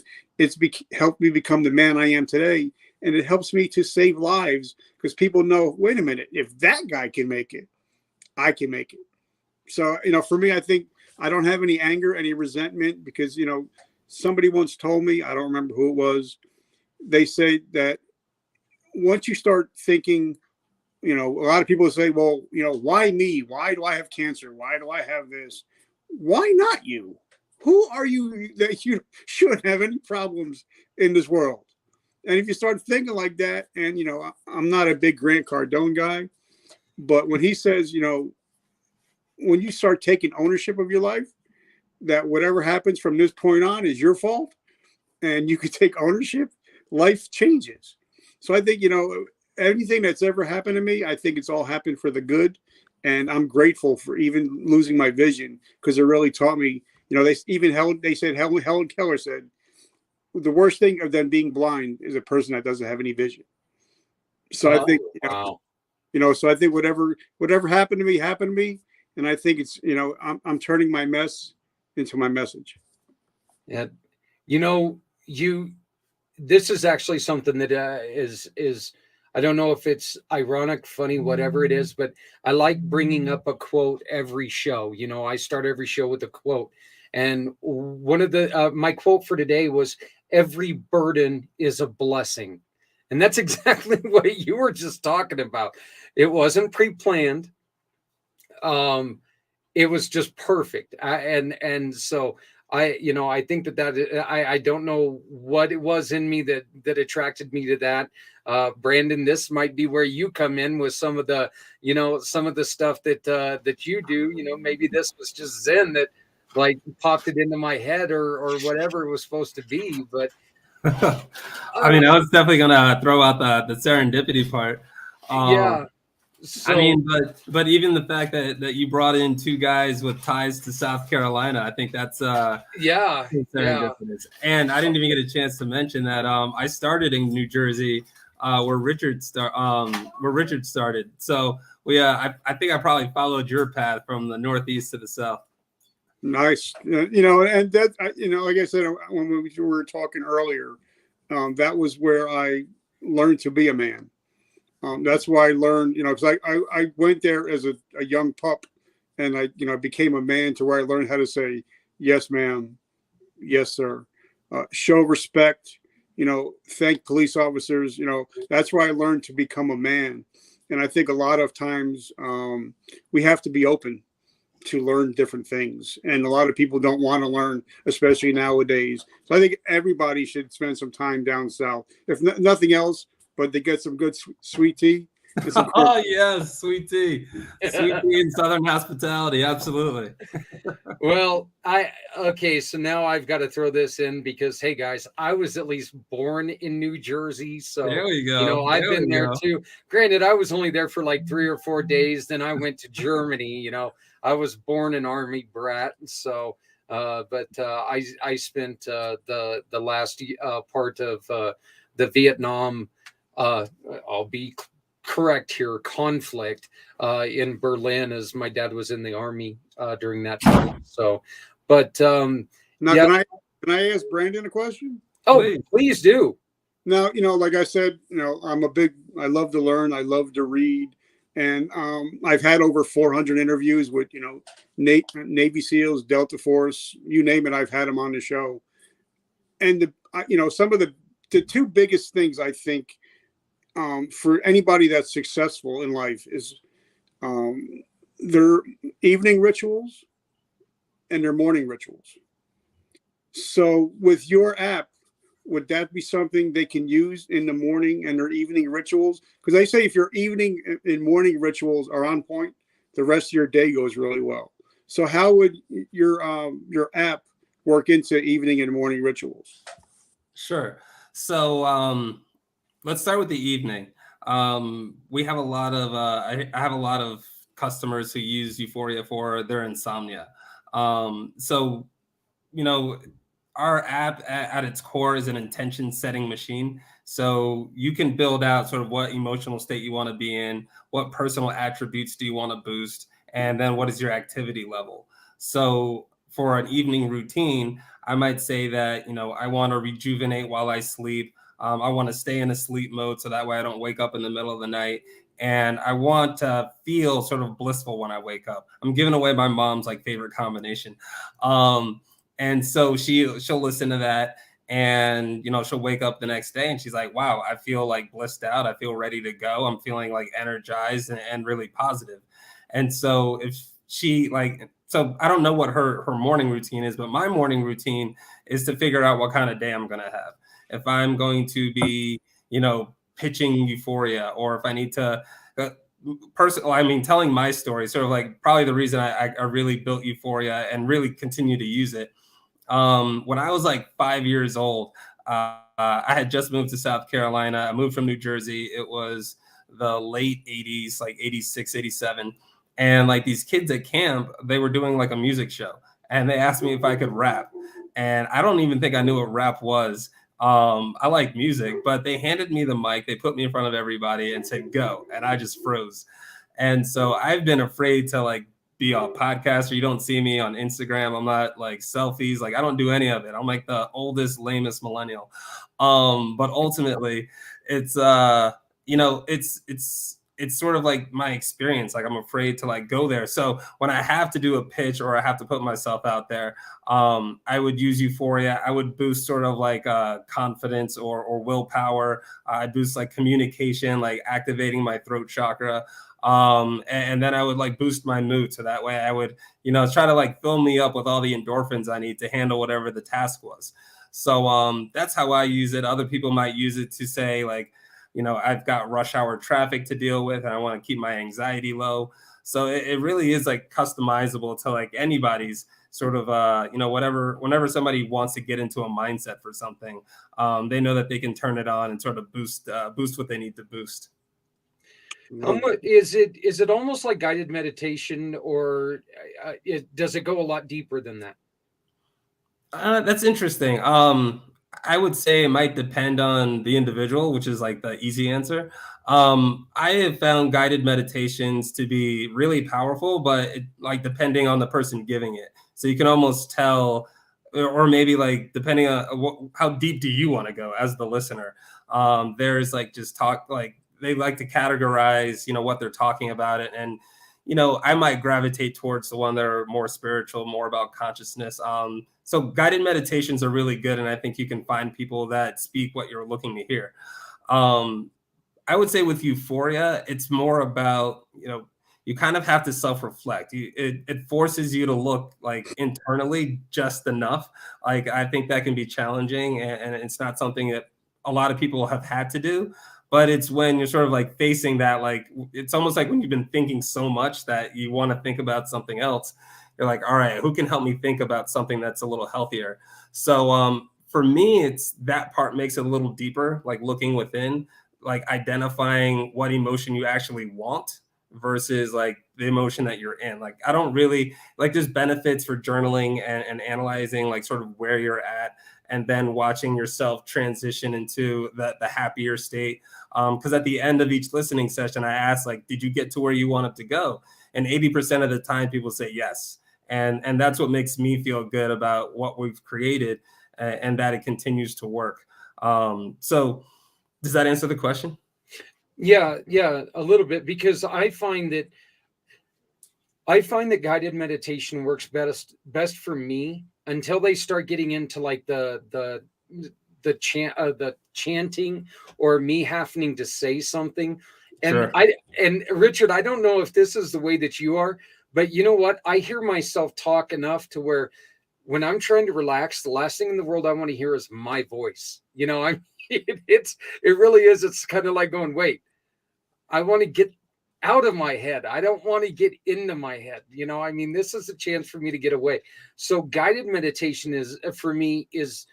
helped me become the man I am today. And it helps me to save lives, because people know, wait a minute, if that guy can make it, I can make it. So, for me, I think I don't have any anger, any resentment, because, somebody once told me, I don't remember who it was, they say that once you start thinking, a lot of people say, well, why me? Why do I have cancer? Why do I have this? Why not you? Who are you that you shouldn't have any problems in this world? And if you start thinking like that, and, I'm not a big Grant Cardone guy, but when he says, when you start taking ownership of your life, that whatever happens from this point on is your fault, and you can take ownership, life changes. So I think, anything that's ever happened to me, I think it's all happened for the good. And I'm grateful for even losing my vision, because it really taught me, Helen Keller said, the worst thing of them being blind is a person that doesn't have any vision. So I think, wow. So I think whatever happened to me. And I think it's, I'm turning my mess into my message. Yeah. This is actually something that is, I don't know if it's ironic, funny, whatever it is, but I like bringing up a quote every show. I start every show with a quote. And one of my quote for today was, every burden is a blessing. And that's exactly what you were just talking about. It wasn't pre-planned. It was just perfect. And so I think that I don't know what it was in me that attracted me to that. Brandon, this might be where you come in with some of the stuff that you do. Maybe this was just Zen that like popped it into my head or whatever it was supposed to be. But I mean, I was definitely gonna throw out the serendipity part. Yeah. So, I mean, but even the fact that you brought in two guys with ties to South Carolina, I think that's yeah. And I didn't even get a chance to mention that I started in New Jersey, where Richard started. So I think I probably followed your path from the Northeast to the South. Nice. And that, like I said, when we were talking earlier, that was where I learned to be a man. That's why I learned, because I went there as a young pup, and I became a man to where I learned how to say, yes, ma'am, yes, sir, show respect, thank police officers, that's where I learned to become a man. And I think a lot of times we have to be open to learn different things. And a lot of people don't want to learn, especially nowadays. So I think everybody should spend some time down south, if nothing else, but they get some good sweet tea. Oh yes, sweet tea and Southern hospitality, absolutely. Well, so now I've got to throw this in because, hey guys, I was at least born in New Jersey, so there we go. I've been there too. Granted, I was only there for like 3 or 4 days. Then I went to Germany. I was born an Army brat, so but I spent the last part of the Vietnam. I'll be correct here, conflict in Berlin, as my dad was in the Army during that time. So, but now yeah. Can I ask Brandon a question? Oh, please do. Now, like I said, I love to learn, I love to read, and I've had over 400 interviews with Navy SEALs, Delta Force, you name it, I've had them on the show. And some of the two biggest things I think for anybody that's successful in life is their evening rituals and their morning rituals. So with your app, would that be something they can use in the morning and their evening rituals? Because they say if your evening and morning rituals are on point, the rest of your day goes really well. So how would your app work into evening and morning rituals? Sure. So let's start with the evening. We have a lot of I have a lot of customers who use Euphoria for their insomnia. So our app at its core is an intention setting machine. So you can build out sort of what emotional state you want to be in, what personal attributes do you want to boost, and then what is your activity level. So for an evening routine, I might say that, I want to rejuvenate while I sleep. I want to stay in a sleep mode so that way I don't wake up in the middle of the night. And I want to feel sort of blissful when I wake up. I'm giving away my mom's like favorite combination. And so she'll listen to that, and she'll wake up the next day and she's like, wow, I feel like blissed out. I feel ready to go. I'm feeling like energized and really positive. And so if she so I don't know what her morning routine is, but my morning routine is to figure out what kind of day I'm going to have. If I'm going to be, pitching Euphoria, or if I need to telling my story, sort of like probably the reason I really built Euphoria and really continue to use it. When I was like 5 years old, I had just moved to South Carolina. I moved from New Jersey. It was the late 80s, like 86, 87. And like these kids at camp, they were doing like a music show, and they asked me if I could rap. And I don't even think I knew what rap was. I like music, but they handed me the mic, they put me in front of everybody and said, go. And I just froze. And so I've been afraid to like be on podcasts, or you don't see me on Instagram. I'm not like selfies. Like I don't do any of it. I'm like the oldest, lamest millennial. But ultimately it's, it's sort of like my experience. Like I'm afraid to like go there. So when I have to do a pitch or I have to put myself out there, I would use Euphoria. I would boost sort of like confidence or willpower. I'd boost like communication, like activating my throat chakra. And then I would like boost my mood. So that way I would, try to like fill me up with all the endorphins I need to handle whatever the task was. So that's how I use it. Other people might use it to say like, I've got rush hour traffic to deal with and I want to keep my anxiety low. So it really is like customizable to like anybody's sort of, whenever somebody wants to get into a mindset for something, they know that they can turn it on and sort of boost what they need to boost. How much is it almost like guided meditation, or does it go a lot deeper than that? That's interesting. I would say it might depend on the individual, which is like the easy answer. I have found guided meditations to be really powerful, but depending on the person giving it. So you can almost tell, or maybe like depending on how deep do you want to go as the listener. There's like just talk, like they like to categorize, what they're talking about it. And, I might gravitate towards the one that are more spiritual, more about consciousness. So guided meditations are really good. And I think you can find people that speak what you're looking to hear. I would say with Euphoria, it's more about, you kind of have to self-reflect. It forces you to look like internally just enough. Like, I think that can be challenging, and it's not something that a lot of people have had to do. But it's when you're sort of like facing that, like, it's almost like when you've been thinking so much that you want to think about something else. You're like, all right, who can help me think about something that's a little healthier? So for me, it's that part makes it a little deeper, like looking within, like identifying what emotion you actually want versus like the emotion that you're in. Like, I don't really like, there's benefits for journaling and analyzing like sort of where you're at, and then watching yourself transition into the happier state. Because at the end of each listening session, I ask, like, did you get to where you wanted to go? And 80% of the time people say yes. And that's what makes me feel good about what we've created, and that it continues to work. So does that answer the question? Yeah, a little bit, because I find that guided meditation works best for me until they start getting into like the chanting, or me having to say something. And Sure. And Richard, I don't know if this is the way that you are, but you know what? I hear myself talk enough to where when I'm trying to relax, the last thing in the world I want to hear is my voice. It really is. It's kind of like going, wait, I want to get out of my head. I don't want to get into my head. This is a chance for me to get away. So guided meditation is, for me, is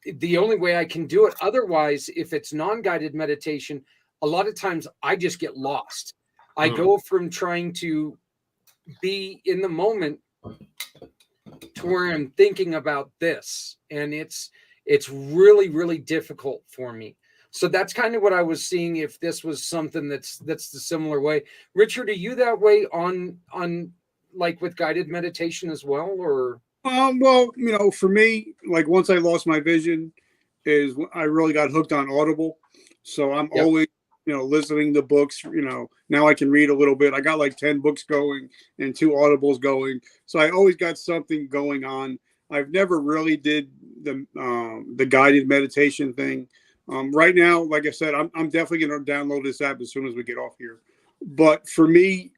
the only way I can do it. Otherwise, if it's non-guided meditation, a lot of times I just get lost. I go from trying to be in the moment to where I'm thinking about this, and it's really, really difficult for me. So that's kind of what I was seeing, if this was something that's the similar way. Richard, are you that way on like with guided meditation as well, or? Well, for me, like once I lost my vision, is I really got hooked on Audible. So I'm Yep. always, listening to books. Now I can read a little bit. I got like 10 books going and 2 Audibles going. So I always got something going on. I've never really did the guided meditation thing. Right now, like I said, I'm definitely going to download this app as soon as we get off here. But for me,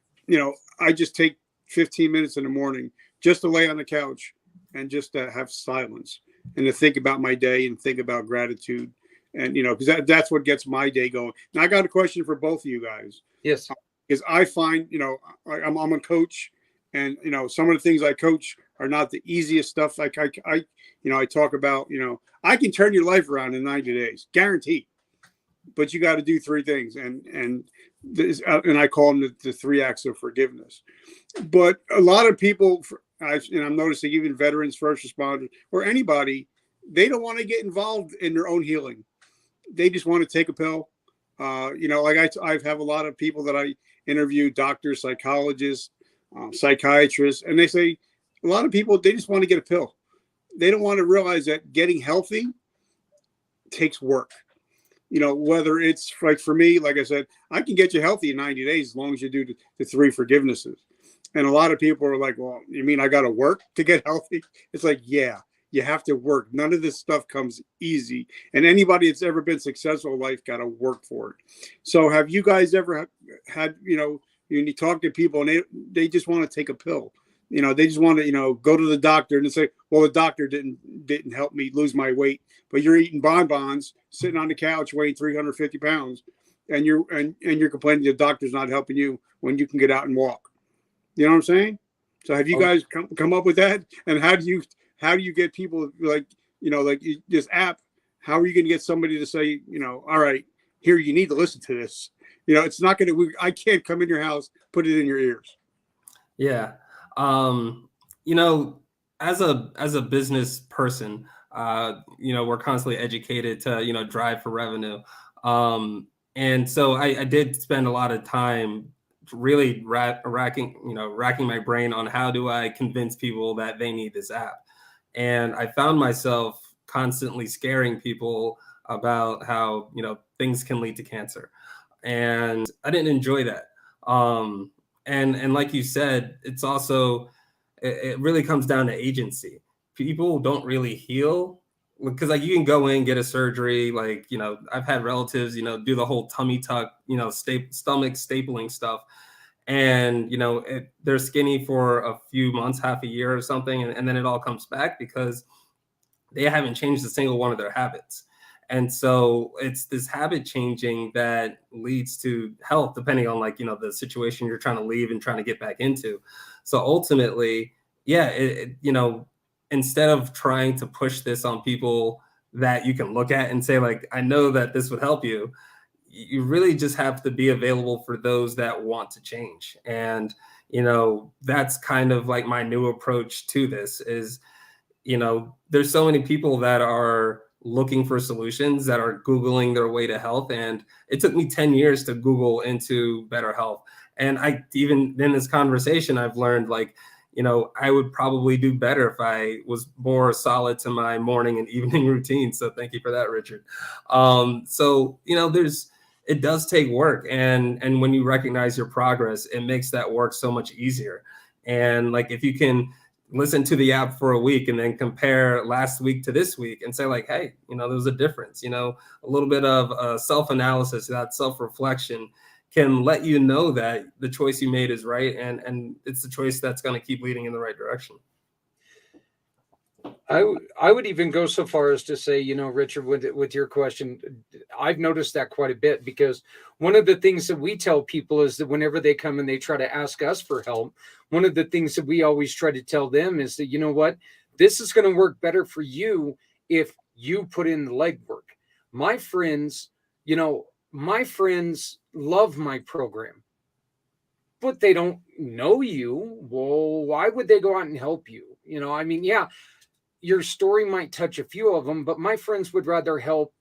I just take 15 minutes in the morning just to lay on the couch and just to have silence and to think about my day and think about gratitude. And, because that's what gets my day going. Now, I got a question for both of you guys. Yes. Because I find, I'm a coach, and, some of the things I coach are not the easiest stuff. Like I talk about, I can turn your life around in 90 days, guaranteed. But you got to do 3 things. And I call them the 3 acts of forgiveness. But a lot of people, and I'm noticing even veterans, first responders, or anybody, they don't want to get involved in their own healing. They just want to take a pill. Like I have a lot of people that I interview, doctors, psychologists, psychiatrists, and they say a lot of people, they just want to get a pill. They don't want to realize that getting healthy takes work. Whether it's like for me, like I said, I can get you healthy in 90 days as long as you do the 3 forgivenesses. And a lot of people are like, well, you mean I got to work to get healthy? It's like, yeah, you have to work. None of this stuff comes easy. And anybody that's ever been successful in life got to work for it. So have you guys ever had, you talk to people and they just want to take a pill. They just want to, go to the doctor and say, well, the doctor didn't help me lose my weight, but you're eating bonbons, sitting on the couch weighing 350 pounds, and you're complaining the doctor's not helping you when you can get out and walk. You know what I'm saying? So have you guys come up with that? And how do you get people like this app? How are you going to get somebody to say, all right, here, you need to listen to this. It's not going to, I can't come in your house, put it in your ears. Yeah. As a business person, we're constantly educated to, drive for revenue. And so I did spend a lot of time really racking my brain on how do I convince people that they need this app. And I found myself constantly scaring people about how, things can lead to cancer. And I didn't enjoy that. And like you said, it's also, it really comes down to agency. People don't really heal because like you can go in, get a surgery. Like, I've had relatives, do the whole tummy tuck, stomach stapling stuff. And, they're skinny for a few months, half a year or something. And then it all comes back because they haven't changed a single one of their habits. And so it's this habit changing that leads to health, depending on the situation you're trying to leave and trying to get back into. So ultimately, yeah, instead of trying to push this on people that you can look at and say, like, I know that this would help you, you really just have to be available for those that want to change. And, that's kind of like my new approach to this is, there's so many people that are looking for solutions, that are Googling their way to health. And it took me 10 years to Google into better health. And I, even in this conversation, I've learned I would probably do better if I was more solid to my morning and evening routine. So thank you for that, Richard. It does take work. And when you recognize your progress, it makes that work so much easier. And if you can listen to the app for a week and then compare last week to this week and say hey, there was a difference, a little bit of self-analysis, that self-reflection can let you know that the choice you made is right. And it's the choice that's going to keep leading in the right direction. I would even go so far as to say, Richard, with your question, I've noticed that quite a bit, because one of the things that we tell people is that whenever they come and they try to ask us for help, one of the things that we always try to tell them is that, what, this is going to work better for you if you put in the legwork. My friends love my program, but they don't know you. Well, why would they go out and help you? You know, I mean, yeah, your story might touch a few of them, but my friends would rather help,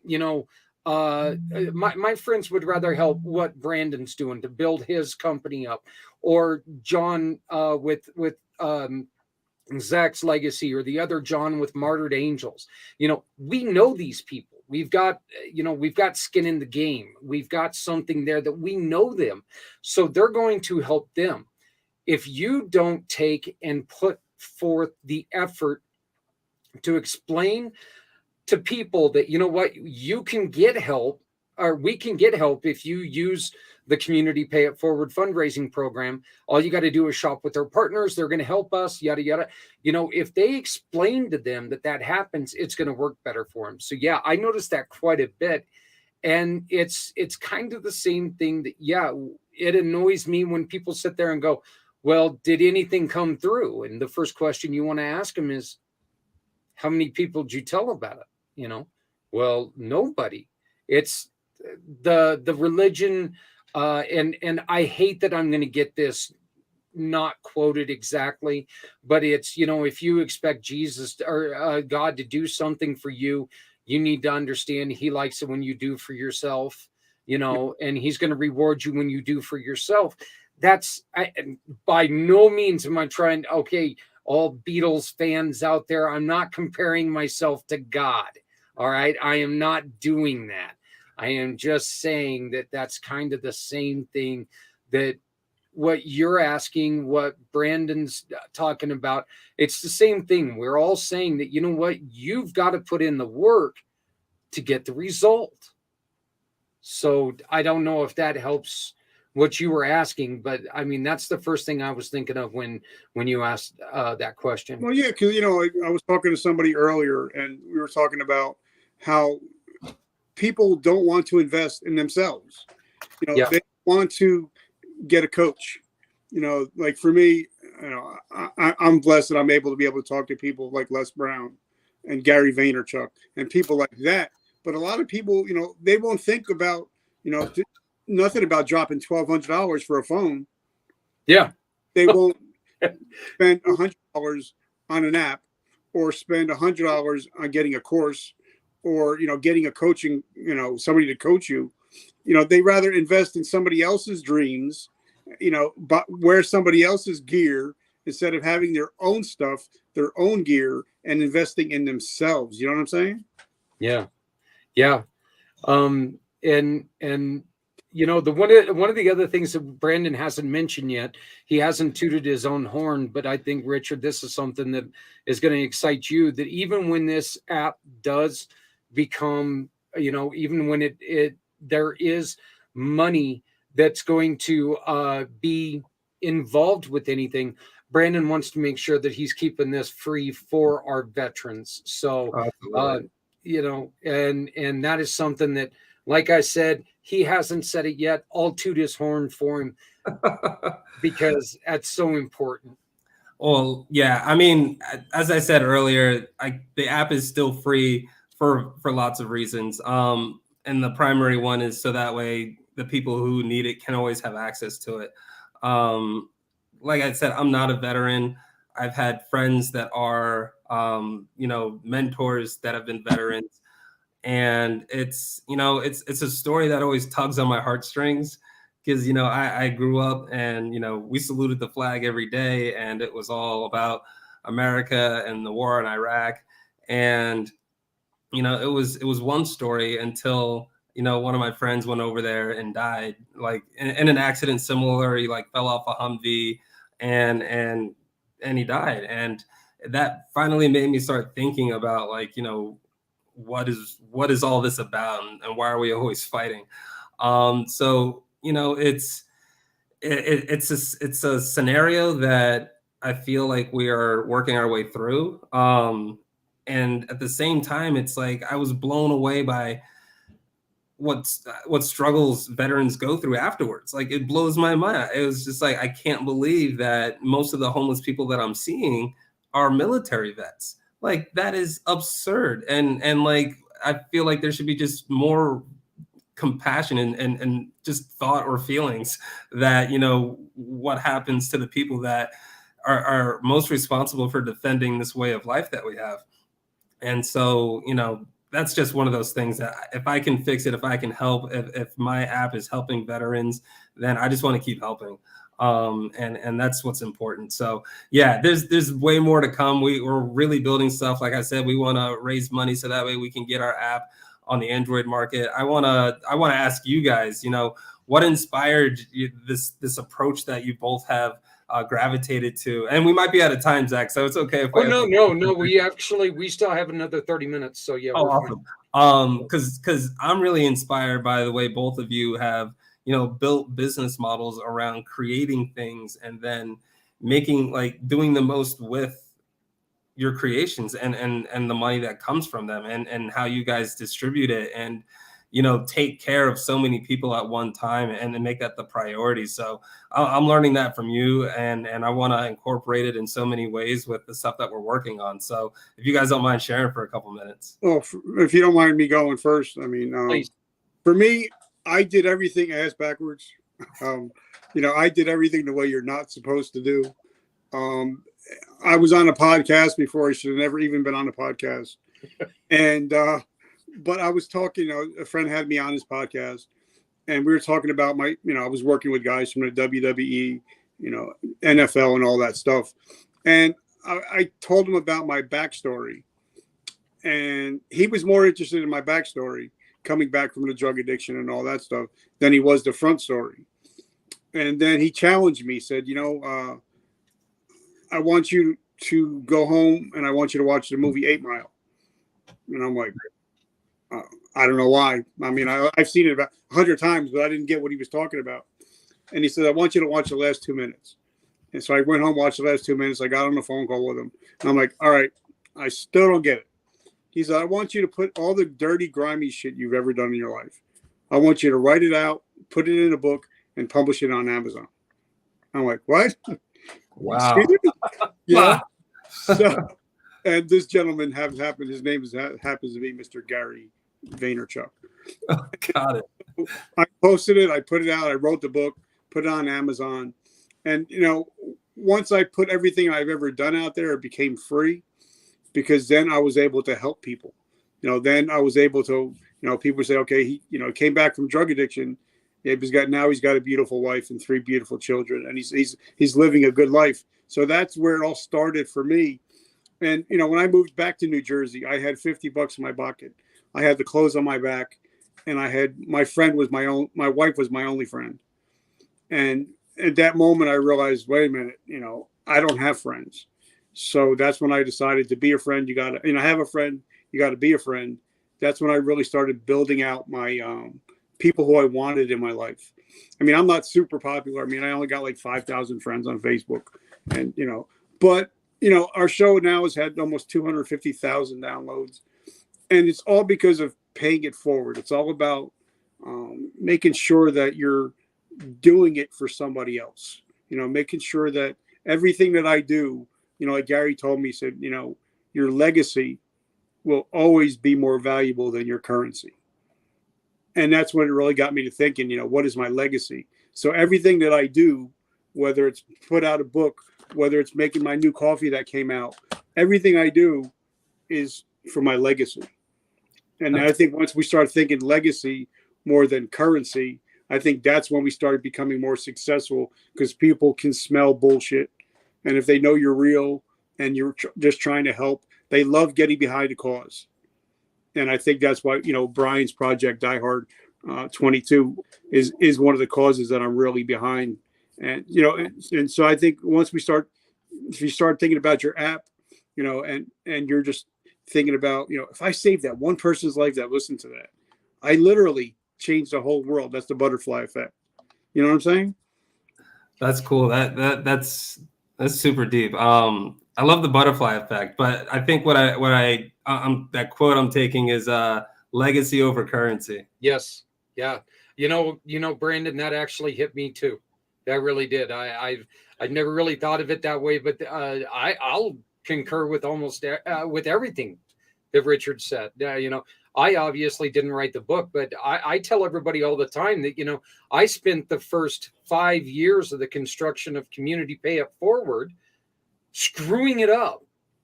you know, my friends would rather help what Brandon's doing to build his company up, or John with Zach's legacy, or the other John with Martyred Angels. You know, we know these people. We've got, you know, we've got skin in the game. We've got something there that we know them. So they're going to help them. If you don't take and put forth the effort to explain to people that, you know what, you can get help, or we can get help if you use the community pay it forward fundraising program. All you got to do is shop with their partners. They're going to help us, yada, yada. You know, if they explain to them that that happens, it's going to work better for them. So yeah, I noticed that quite a bit. And it's kind of the same thing that, yeah, it annoys me when people sit there and go, well, did anything come through? And the first question you want to ask them is, how many people did you tell about it? You know, well, nobody. It's the religion, and I hate that I'm going to get this not quoted exactly, but it's, you know, if you expect Jesus or God to do something for you, you need to understand he likes it when you do for yourself, you know, and he's going to reward you when you do for yourself. That's by no means am I trying, okay, all Beatles fans out there, I'm not comparing myself to God. All right. I am not doing that. I am just saying that that's kind of the same thing, that what you're asking, what Brandon's talking about, it's the same thing. We're all saying that, you know what, you've got to put in the work to get the result. So I don't know if that helps what you were asking, but I mean, that's the first thing I was thinking of when you asked that question. Well, yeah, because, you know, I was talking to somebody earlier, and we were talking about how people don't want to invest in themselves. You know, they want to get a coach. You know, like for me, you know, I'm blessed that I'm able to talk to people like Les Brown and Gary Vaynerchuk and people like that. But a lot of people, you know, they won't think about, you know, nothing about dropping $1,200 for a phone. Yeah. They won't spend $100 on an app, or spend $100 on getting a course, or, you know, getting a coaching, you know, somebody to coach you. You know, they rather invest in somebody else's dreams, you know, but wear somebody else's gear instead of having their own stuff, their own gear, and investing in themselves. You know what I'm saying? Yeah. Yeah. And you know, one of the other things that Brandon hasn't mentioned yet, he hasn't tooted his own horn, but I think, Richard, this is something that is going to excite you, that even when this app does become, you know, even when there is money that's going to be involved with anything, Brandon wants to make sure that he's keeping this free for our veterans. So, you know, and that is something that, like I said, he hasn't said it yet. I'll toot his horn for him because that's so important. Well, yeah. I mean, as I said earlier, the app is still free for lots of reasons. And the primary one is so that way the people who need it can always have access to it. Like I said, I'm not a veteran. I've had friends that are, you know, mentors that have been veterans. And it's, you know, it's a story that always tugs on my heartstrings, because, you know, I grew up and, you know, we saluted the flag every day, and it was all about America and the war in Iraq. And, you know, it was one story until, you know, one of my friends went over there and died, like in an accident similar. He like fell off a Humvee and he died. And that finally made me start thinking about, like, you know, what is all this about, and why are we always fighting? So, you know, it's a scenario that I feel like we are working our way through. And at the same time, it's like I was blown away by what struggles veterans go through afterwards. Like, it blows my mind. It was just like, I can't believe that most of the homeless people that I'm seeing are military vets. Like, that is absurd. And like, I feel like there should be just more compassion and just thought or feelings that, you know, what happens to the people that are most responsible for defending this way of life that we have. And so, that's just one of those things that if I can fix it, if I can help, if my app is helping veterans, then I just want to keep helping. And that's what's important. So yeah, there's way more to come. We're really building stuff. Like I said, we want to raise money so that way we can get our app on the Android market. I want to ask you guys, what inspired you, this approach that you both have gravitated to? And we might be out of time, Zach, so it's okay if no, we still have another 30 minutes, so yeah. Oh, awesome. Because I'm really inspired by the way both of you have built business models around creating things and then doing the most with your creations and the money that comes from them, and how you guys distribute it and take care of so many people at one time and make that the priority. So I'm learning that from you, and I want to incorporate it in so many ways with the stuff that we're working on. So if you guys don't mind sharing for a couple minutes. Well, if you don't mind me going first, I mean, for me, I did everything ass backwards. I did everything the way you're not supposed to do. I was on a podcast before I should have never even been on a podcast. And, but I was talking, a friend had me on his podcast, and we were talking about I was working with guys from the WWE, NFL and all that stuff. And I told him about my backstory, and he was more interested in my backstory, coming back from the drug addiction and all that stuff, than he was the front story. And then he challenged me, said, I want you to go home and I want you to watch the movie 8 Mile. And I'm like, I don't know why. I mean, I've seen it about 100 times, but I didn't get what he was talking about. And he said, I want you to watch the last 2 minutes. And so I went home, watched the last 2 minutes. I got on the phone call with him. And I'm like, all right, I still don't get it. He said, I want you to put all the dirty, grimy shit you've ever done in your life. I want you to write it out, put it in a book, and publish it on Amazon. I'm like, what? Wow. Yeah. So, and this gentleman his name happens to be Mr. Gary Vaynerchuk. Got it. I posted it. I put it out. I wrote the book, put it on Amazon. And, once I put everything I've ever done out there, it became free, because then I was able to help people. Then I was able to, people say, okay, he, came back from drug addiction. He's got a beautiful wife and 3 beautiful children, and he's living a good life. So that's where it all started for me. And, when I moved back to New Jersey, I had $50 in my pocket. I had the clothes on my back, and my wife was my only friend. And at that moment, I realized, wait a minute, I don't have friends. So that's when I decided to be a friend. You got to, have a friend. You got to be a friend. That's when I really started building out my people who I wanted in my life. I mean, I'm not super popular. I mean, I only got like 5,000 friends on Facebook, and but our show now has had almost 250,000 downloads, and it's all because of paying it forward. It's all about making sure that you're doing it for somebody else. Making sure that everything that I do, like Gary told me, he said, your legacy will always be more valuable than your currency. And that's when it really got me to thinking, what is my legacy? So everything that I do, whether it's put out a book, whether it's making my new coffee that came out, everything I do is for my legacy. And I think once we start thinking legacy more than currency, I think that's when we started becoming more successful, because people can smell bullshit. And if they know you're real and you're just trying to help, they love getting behind a cause. And I think that's why, Brian's project, Die Hard 22, is one of the causes that I'm really behind. And, and so I think if you start thinking about your app, and you're just thinking about, if I save that one person's life that listened to that, I literally changed the whole world. That's the butterfly effect. You know what I'm saying? That's cool. That's super deep. I love the butterfly effect, but I think that quote I'm taking is legacy over currency. Yes. Yeah. Brandon, that actually hit me too. That really did. I've never really thought of it that way, but I'll concur with almost with everything that Richard said. I obviously didn't write the book, but I tell everybody all the time that, I spent the first 5 years of the construction of Community Pay It Forward screwing it up,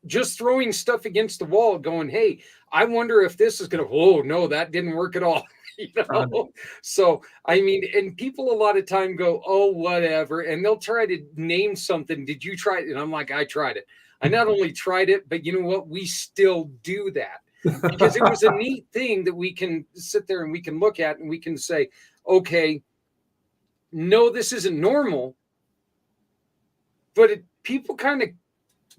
just throwing stuff against the wall, going, hey, I wonder if this is going to, oh, no, that didn't work at all. So, I mean, and people a lot of time go, oh, whatever. And they'll try to name something. Did you try it? And I'm like, I tried it. I not only tried it, but you know what? We still do that because it was a neat thing that we can sit there and we can look at and we can say, okay, no, this isn't normal. But people kind of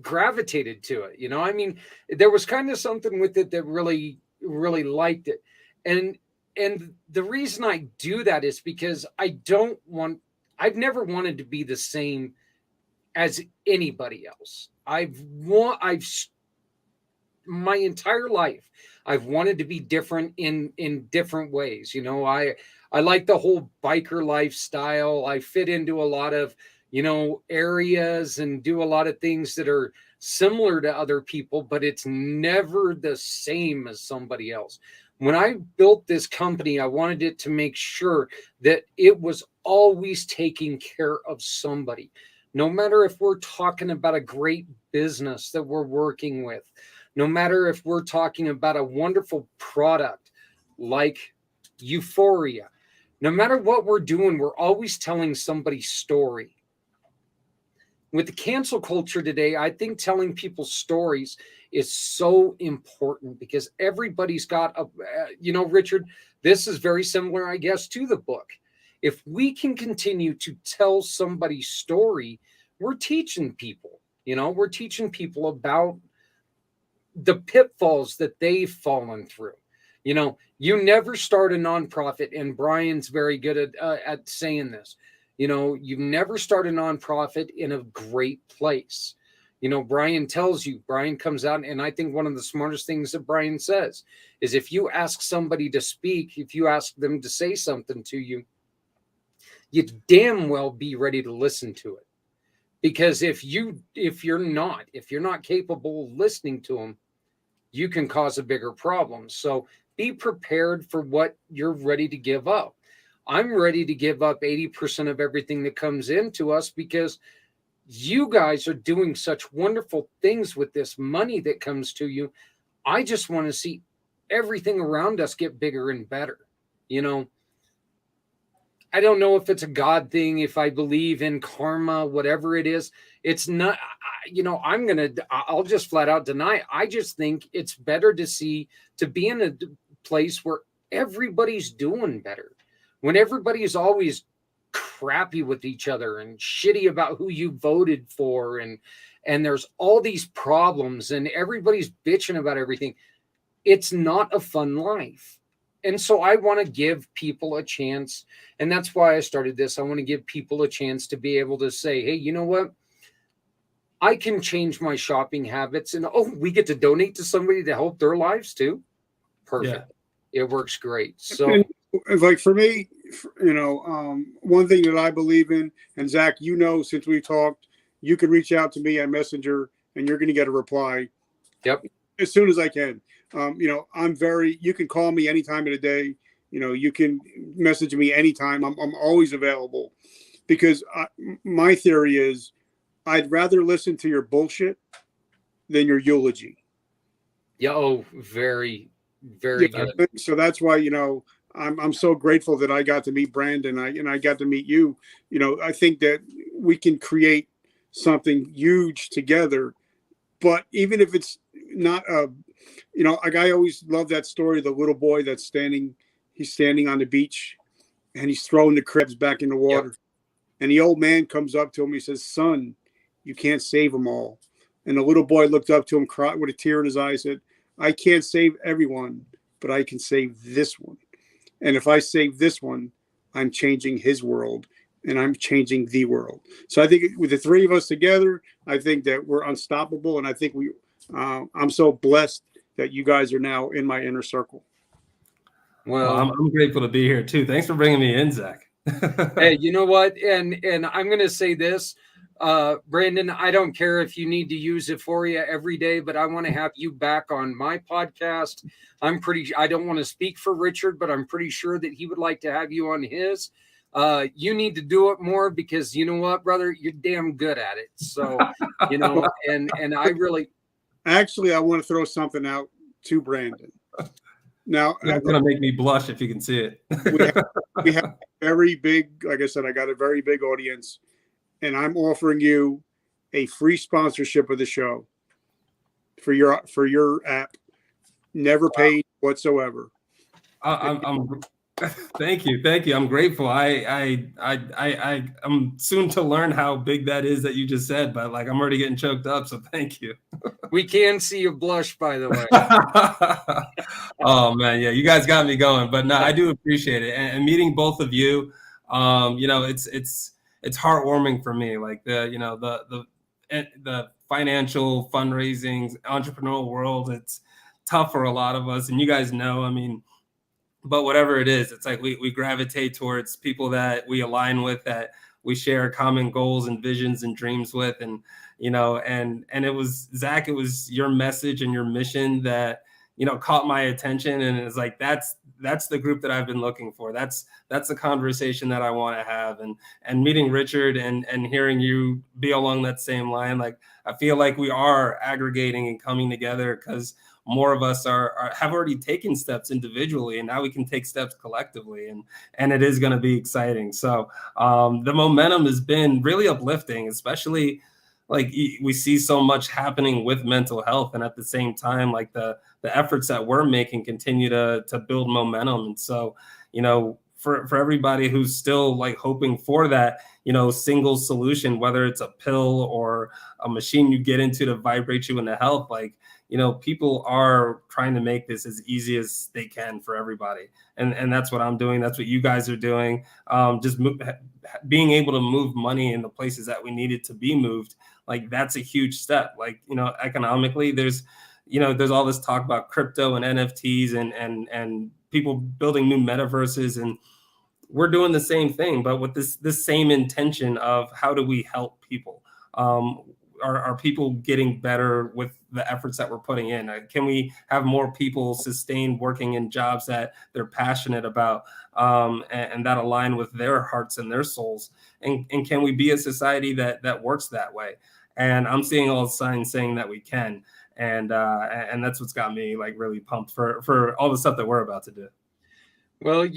gravitated to it. I mean, there was kind of something with it that really, really liked it. And the reason I do that is because I've never wanted to be the same as anybody else. My entire life, I've wanted to be different in different ways. I like the whole biker lifestyle. I fit into a lot of, areas and do a lot of things that are similar to other people, but it's never the same as somebody else. When I built this company, I wanted it to make sure that it was always taking care of somebody. No matter if we're talking about a great business that we're working with, no matter if we're talking about a wonderful product like Euphoria, no matter what we're doing, we're always telling somebody's story. With the cancel culture today, I think telling people's stories is so important because everybody's got Richard, this is very similar, I guess, to the book. If we can continue to tell somebody's story, we're teaching people, we're teaching people about the pitfalls that they've fallen through. You never start a nonprofit, and Brian's very good at saying this. You never start a nonprofit in a great place. Brian comes out, and I think one of the smartest things that Brian says is if you ask somebody to speak, if you ask them to say something to you, you damn well be ready to listen to it. Because if you're not capable of listening to them, you can cause a bigger problem. So be prepared for what you're ready to give up. I'm ready to give up 80% of everything that comes into us because you guys are doing such wonderful things with this money that comes to you. I just want to see everything around us get bigger and better. I don't know if it's a God thing, if I believe in karma, whatever it is. It's not, I'll just flat out deny it. I just think it's better to be in a place where everybody's doing better. When everybody's always crappy with each other and shitty about who you voted for, and there's all these problems and everybody's bitching about everything, it's not a fun life. And so I want to give people a chance, and that's why I started this. I want to give people a chance to be able to say, hey, you know what? I can change my shopping habits, and we get to donate to somebody to help their lives too. Perfect. Yeah. It works great. So like for me, one thing that I believe in, and Zach, since we talked, you can reach out to me on Messenger and you're going to get a reply. Yep. As soon as I can. You can call me any time of the day. You can message me anytime. I'm always available because my theory is I'd rather listen to your bullshit than your eulogy. Yeah. Oh, very, very good. So that's why, I'm so grateful that I got to meet Brandon and I got to meet you. I think that we can create something huge together, but even if it's not I always love that story of the little boy that's standing on the beach and he's throwing the crabs back in the water. Yep. And the old man comes up to him. He says, son, you can't save them all. And the little boy looked up to him, cried with a tear in his eye, said, I can't save everyone, but I can save this one. And if I save this one, I'm changing his world and I'm changing the world. So I think with the three of us together, I think that we're unstoppable. And I think I'm so blessed that you guys are now in my inner circle. Well, I'm grateful to be here too. Thanks for bringing me in, Zach. Hey, you know what? And I'm going to say this, Brandon, I don't care if you need to use Euphoria every day, but I want to have you back on my podcast. I don't want to speak for Richard, but I'm pretty sure that he would like to have you on his. you need to do it more because you know what, brother, you're damn good at it. So, and I really. Actually, I want to throw something out to Brandon. Now, it's going to make me blush if you can see it. we have very big, like I said, I got a very big audience, and I'm offering you a free sponsorship of the show for your app, never paid whatsoever. Thank you. I'm grateful. I'm soon to learn how big that is that you just said, but like I'm already getting choked up. So thank you. We can see you blush, by the way. Oh man, yeah, you guys got me going. But no, I do appreciate it, and meeting both of you, it's heartwarming for me. Like the financial fundraising entrepreneurial world, it's tough for a lot of us, and you guys know. I mean. But whatever it is, it's like we gravitate towards people that we align with, that we share common goals and visions and dreams with. And, and it was, Zach, it was your message and your mission that, caught my attention. And it's like, that's the group that I've been looking for. That's the conversation that I want to have. And meeting Richard and hearing you be along that same line, like, I feel like we are aggregating and coming together because more of us have already taken steps individually, and now we can take steps collectively, and it is going to be exciting. So the momentum has been really uplifting, especially like we see so much happening with mental health, and at the same time, like the efforts that we're making continue to build momentum. And so, for everybody who's still like hoping for that, single solution, whether it's a pill or a machine you get into to vibrate you into health, like, people are trying to make this as easy as they can for everybody. And that's what I'm doing. That's what you guys are doing. Being able to move money in the places that we need it to be moved. Like, that's a huge step. Like, economically, there's all this talk about crypto and NFTs and people building new metaverses, and we're doing the same thing, but with this same intention of how do we help people? Are people getting better with the efforts that we're putting in? Can we have more people sustain working in jobs that they're passionate about and that align with their hearts and their souls? And can we be a society that works that way? And I'm seeing all the signs saying that we can. And that's what's got me like really pumped for all the stuff that we're about to do. Well,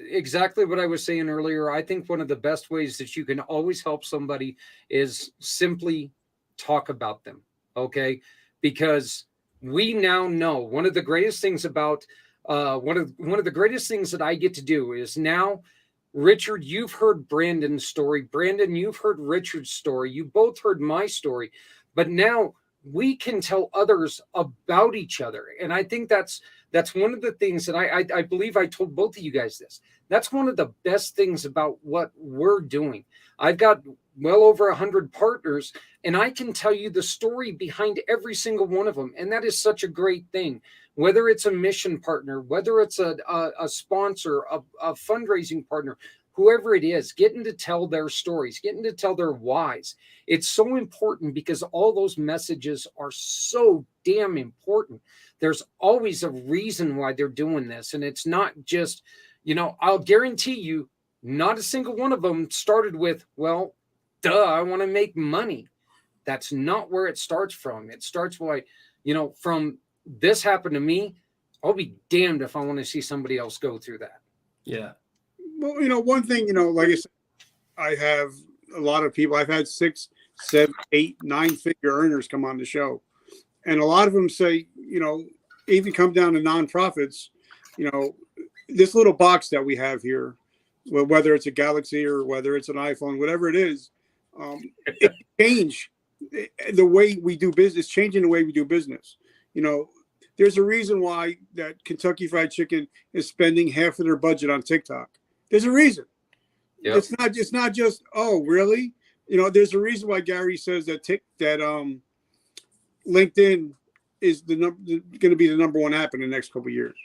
exactly what I was saying earlier. I think one of the best ways that you can always help somebody is simply talk about them. Okay. Because we now know one of the greatest things about one of the greatest things that I get to do is now, Richard, you've heard Brandon's story. Brandon, you've heard Richard's story. You both heard my story, but now we can tell others about each other. And I think that's one of the things that I believe I told both of you guys this. That's one of the best things about what we're doing. I've got well over 100 partners, and I can tell you the story behind every single one of them. And that is such a great thing. Whether it's a mission partner, whether it's a sponsor, a fundraising partner, whoever it is, getting to tell their stories, getting to tell their whys. It's so important because all those messages are so damn important. There's always a reason why they're doing this. And it's not just, I'll guarantee you, not a single one of them started with, well, duh, I want to make money. That's not where it starts from. It starts by, from this happened to me. I'll be damned if I want to see somebody else go through that. Yeah. Well, one thing, like I said, I have a lot of people. I've had 6, 7, 8, 9-figure earners come on the show. And a lot of them say, even come down to nonprofits, this little box that we have here, whether it's a Galaxy or whether it's an iPhone, whatever it is, it changed the way we do business, changing the way we do business. There's a reason why that Kentucky Fried Chicken is spending half of their budget on TikTok. There's a reason. Yep. It's not just, oh, really? There's a reason why Gary says that LinkedIn is going to be the number one app in the next couple of years.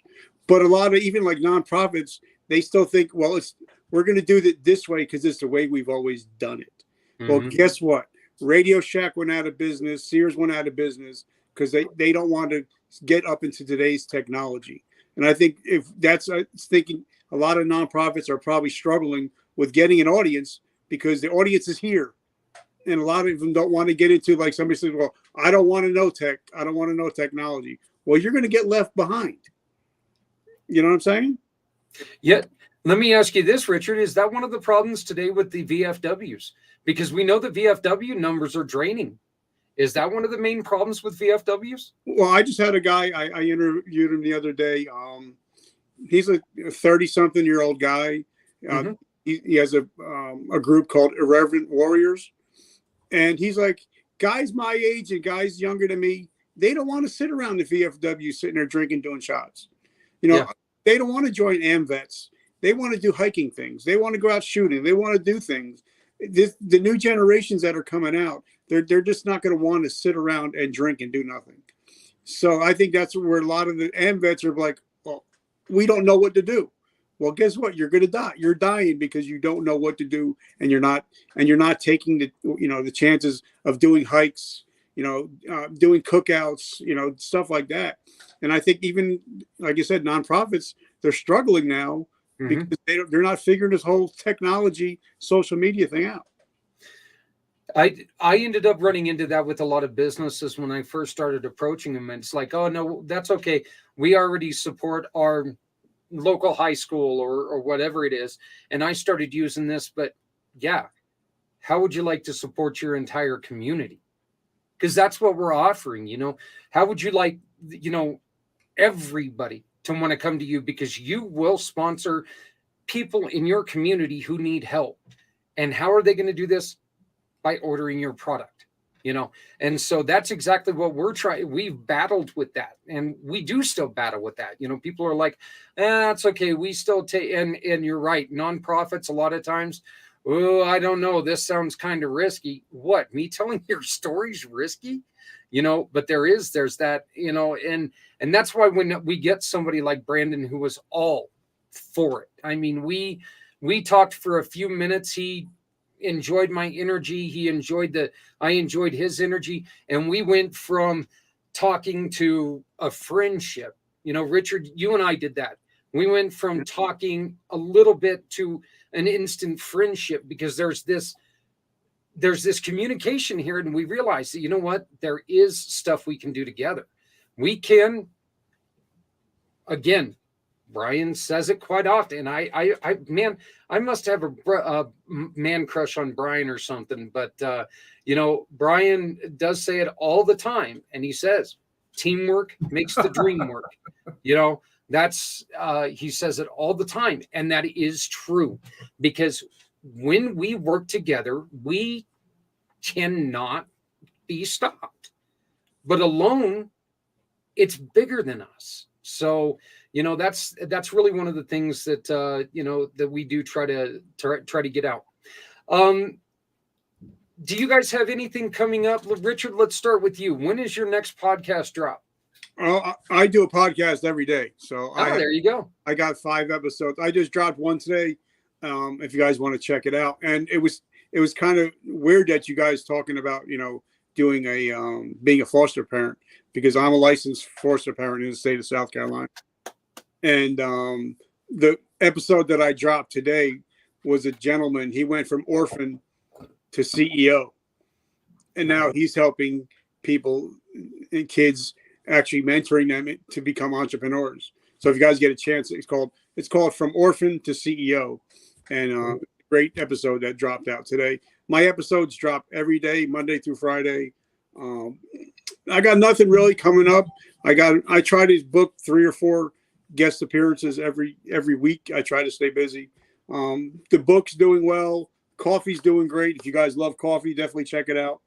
But a lot of even like nonprofits, they still think, well, we're going to do it this way because it's the way we've always done it. Mm-hmm. Well, guess what? Radio Shack went out of business. Sears went out of business because they don't want to get up into today's technology. And I think if that's thinking a lot of nonprofits are probably struggling with getting an audience because the audience is here. And a lot of them don't want to get into, like somebody says, well, I don't want to know tech. I don't want to know technology. Well, you're going to get left behind. You know what I'm saying? Yeah. Let me ask you this, Richard. Is that one of the problems today with the VFWs? Because we know the VFW numbers are draining. Is that one of the main problems with VFWs? Well, I just had a guy, I interviewed him the other day. He's a 30-something-year-old guy. Mm-hmm. He has a group called Irreverent Warriors. And he's like, guys my age and guys younger than me, they don't want to sit around the VFW sitting there drinking, doing shots. You know, Yeah. They don't want to join AMVETs. They want to do hiking things. They want to go out shooting. They want to do things. The new generations that are coming out, they're just not going to want to sit around and drink and do nothing. So I think that's where a lot of the AMVETs are like, well, we don't know what to do. Well, guess what? You're going to die. You're dying because you don't know what to do, and you're not taking the chances of doing hikes, doing cookouts, stuff like that. And I think even, like I said, nonprofits, they're struggling now because they're not figuring this whole technology, social media thing out. I ended up running into that with a lot of businesses when I first started approaching them. And it's like, oh, no, that's okay. We already support our local high school or whatever it is. And I started using this, but yeah, how would you like to support your entire community? Because that's what we're offering, How would you like, everybody to want to come to you, because you will sponsor people in your community who need help. And how are they going to do this? By ordering your product, And so that's exactly what we're trying. We've battled with that, and we do still battle with that. People are like, that's okay. We still take, and you're right. Nonprofits, a lot of times, oh, I don't know. This sounds kind of risky. What, me telling your story's risky? But there's that, and that's why when we get somebody like Brandon, who was all for it. I mean, we talked for a few minutes. He enjoyed my energy. I enjoyed his energy. And we went from talking to a friendship. Richard, you and I did that. We went from talking a little bit to an instant friendship, because there's this communication here. And we realized that, you know what, there is stuff we can do together. We can, again, Brian says it quite often. I must have a man crush on Brian or something. But, Brian does say it all the time. And he says, teamwork makes the dream work. He says it all the time. And that is true, because when we work together, we cannot be stopped. But alone, it's bigger than us. So, that's really one of the things that that we do try to get out. Do you guys have anything coming up? Richard, let's start with you. When is your next podcast drop? I do a podcast every day. So there you go. I got 5 episodes. I just dropped one today. If you guys want to check it out. And it was kind of weird that you guys talking about, doing being a foster parent, because I'm a licensed foster parent in the state of South Carolina. And the episode that I dropped today was a gentleman. He went from orphan to CEO, and now he's helping people and kids, actually mentoring them to become entrepreneurs. So if you guys get a chance, it's called From Orphan to CEO, and great episode that dropped out today. My episodes drop every day, Monday through Friday. I got nothing really coming up. I try to book 3 or 4 guest appearances every week. I try to stay busy. The book's doing well. Coffee's doing great. If you guys love coffee, definitely check it out.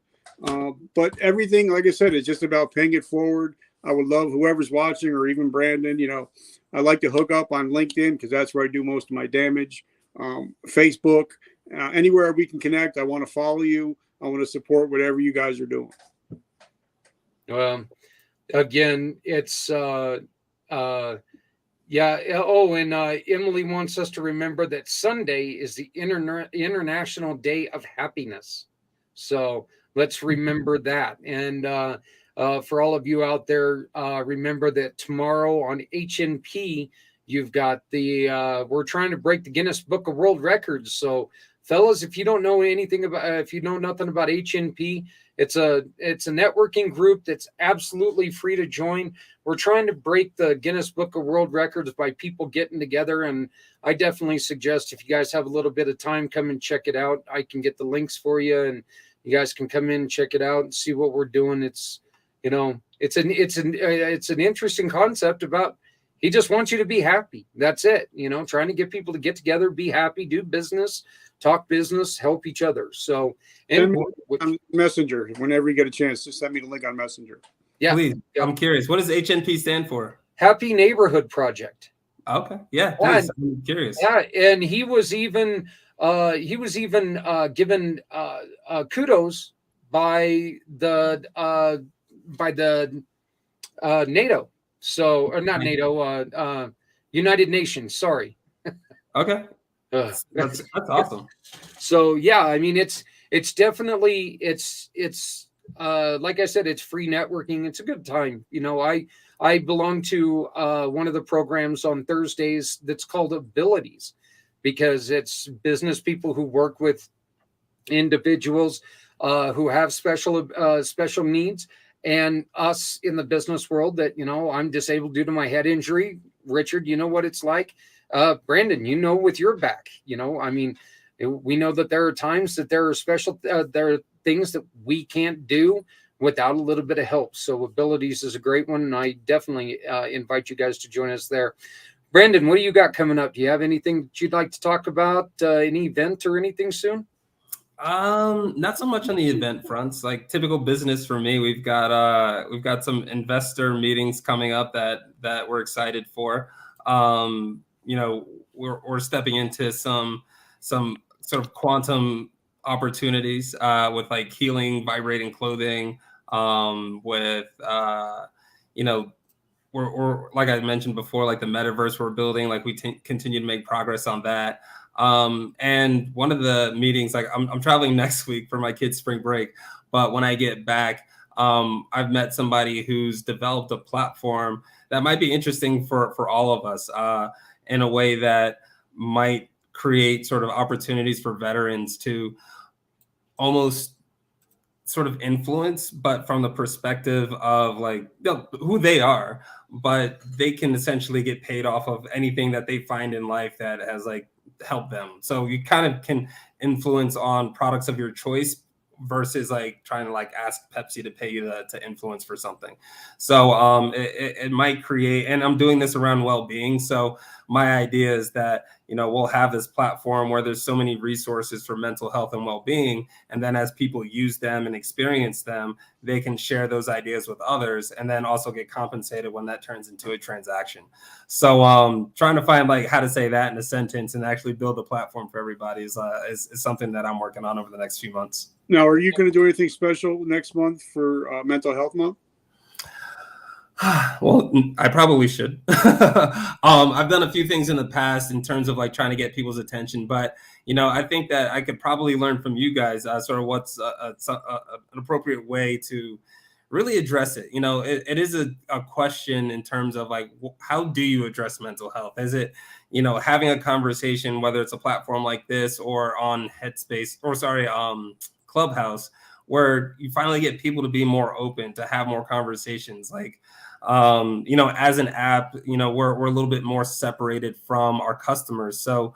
But everything, like I said, it's just about paying it forward. I would love whoever's watching, or even Brandon, I like to hook up on LinkedIn, because that's where I do most of my damage. Facebook, anywhere we can connect. I want to follow you. I want to support whatever you guys are doing. Again, it's yeah. Oh, and Emily wants us to remember that Sunday is the International Day of Happiness. So let's remember that. And for all of you out there, remember that tomorrow on HNP, You've got we're trying to break the Guinness Book of World Records. So fellas, if you don't know anything about, if you know nothing about HNP, it's a networking group that's absolutely free to join. We're trying to break the Guinness Book of World Records by people getting together. And I definitely suggest, if you guys have a little bit of time, come and check it out. I can get the links for you, and you guys can come in and check it out and see what we're doing. It's, it's an interesting concept about, he just wants you to be happy. That's it. Trying to get people to get together, be happy, do business, talk business, help each other. So, and on Messenger, whenever you get a chance, just send me the link on Messenger. Yeah, please. Yeah. I'm curious. What does HNP stand for? Happy Neighborhood Project. Okay. Yeah. Please. I'm curious. Yeah, and he was even given kudos by the NATO. So, or not NATO, United Nations. Sorry. Okay. That's awesome. So yeah, I mean, it's definitely, it's like I said, it's free networking. It's a good time. I belong to one of the programs on Thursdays that's called Abilities, because it's business people who work with individuals who have special needs. And us in the business world that, I'm disabled due to my head injury. Richard, you know what it's like. Brandon, with your back, I mean, we know that there are times that there are things that we can't do without a little bit of help. So Abilities is a great one. And I definitely invite you guys to join us there. Brandon, what do you got coming up? Do you have anything that you'd like to talk about? Any event or anything soon? Not so much on the event fronts. Like typical business for me, we've got some investor meetings coming up that we're excited for. We're stepping into some sort of quantum opportunities with like healing, vibrating clothing. We're like I mentioned before, like the metaverse we're building. Like we continue to make progress on that. And one of the meetings, like I'm traveling next week for my kids' spring break, but when I get back, I've met somebody who's developed a platform that might be interesting for all of us, in a way that might create sort of opportunities for veterans to almost sort of influence, but from the perspective of like who they are, but they can essentially get paid off of anything that they find in life that has like help them. So you kind of can influence on products of your choice versus like trying to like ask Pepsi to pay you to influence for something. So it might create, and I'm doing this around well-being. So my idea is that, we'll have this platform where there's so many resources for mental health and well-being. And then as people use them and experience them, they can share those ideas with others and then also get compensated when that turns into a transaction. So trying to find like how to say that in a sentence and actually build a platform for everybody is something that I'm working on over the next few months. Now, are you going to do anything special next month for Mental Health Month? Well, I probably should. I've done a few things in the past in terms of like trying to get people's attention, but I think that I could probably learn from you guys sort of what's an appropriate way to really address it. It is a question in terms of like, how do you address mental health? Is it, having a conversation, whether it's a platform like this or on Headspace Clubhouse, where you finally get people to be more open, to have more conversations. Like, as an app, we're a little bit more separated from our customers. So,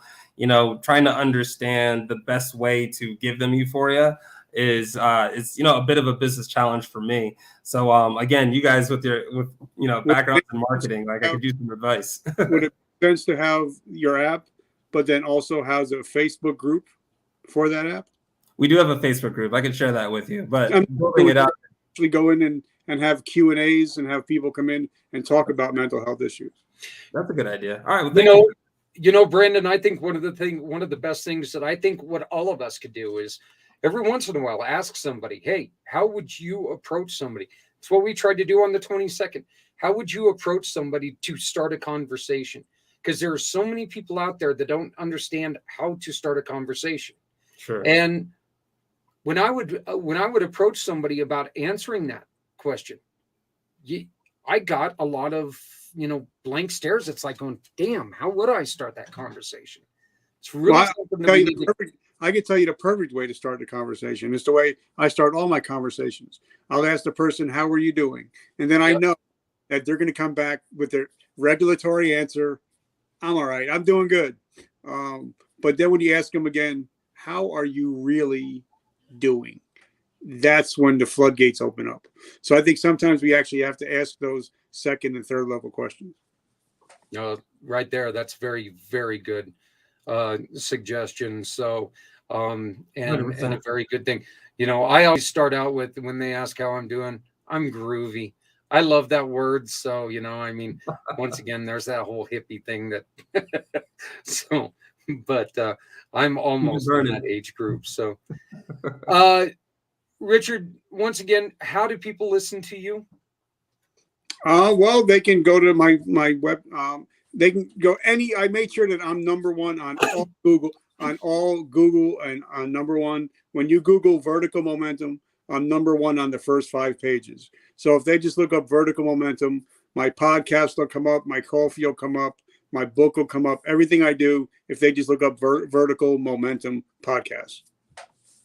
trying to understand the best way to give them euphoria is a bit of a business challenge for me. So, again, you guys with background in marketing, like I could use some advice. Would it make sense to have your app, but then also has a Facebook group for that app? We do have a Facebook group. I can share that with you, but building it out. Actually go in and have Q&As and have people come in and talk about mental health issues. That's a good idea. All right. Well, Brandon, I think one of the best things that I think what all of us could do is every once in a while ask somebody, hey, how would you approach somebody? It's what we tried to do on the 22nd. How would you approach somebody to start a conversation? Because there are so many people out there that don't understand how to start a conversation. Sure. And when I would approach somebody about answering that question, I got a lot of blank stares. It's like going, damn, how would I start that conversation? It's really Well, something that we need to. I can tell you the perfect way to start the conversation. It's the way I start all my conversations. I'll ask the person, how are you doing? And then I know that they're going to come back with their regulatory answer. I'm all right. I'm doing good. But then when you ask them again, how are you really doing? That's when the floodgates open up. So I think sometimes we actually have to ask those second and third level questions. Right there. That's very, very good suggestion. So, and a very good thing. I always start out with, when they ask how I'm doing, I'm groovy. I love that word. So, once again, there's that whole hippie thing that, so, but I'm almost in that age group. So, Richard, once again, how do people listen to you? Well, they can go to my web. They can go I made sure that I'm number one on all Google, and on number one. When you Google vertical momentum, I'm number one on the first 5 pages. So if they just look up vertical momentum, my podcast will come up, my coffee will come up, my book will come up, everything I do, if they just look up vertical momentum podcast.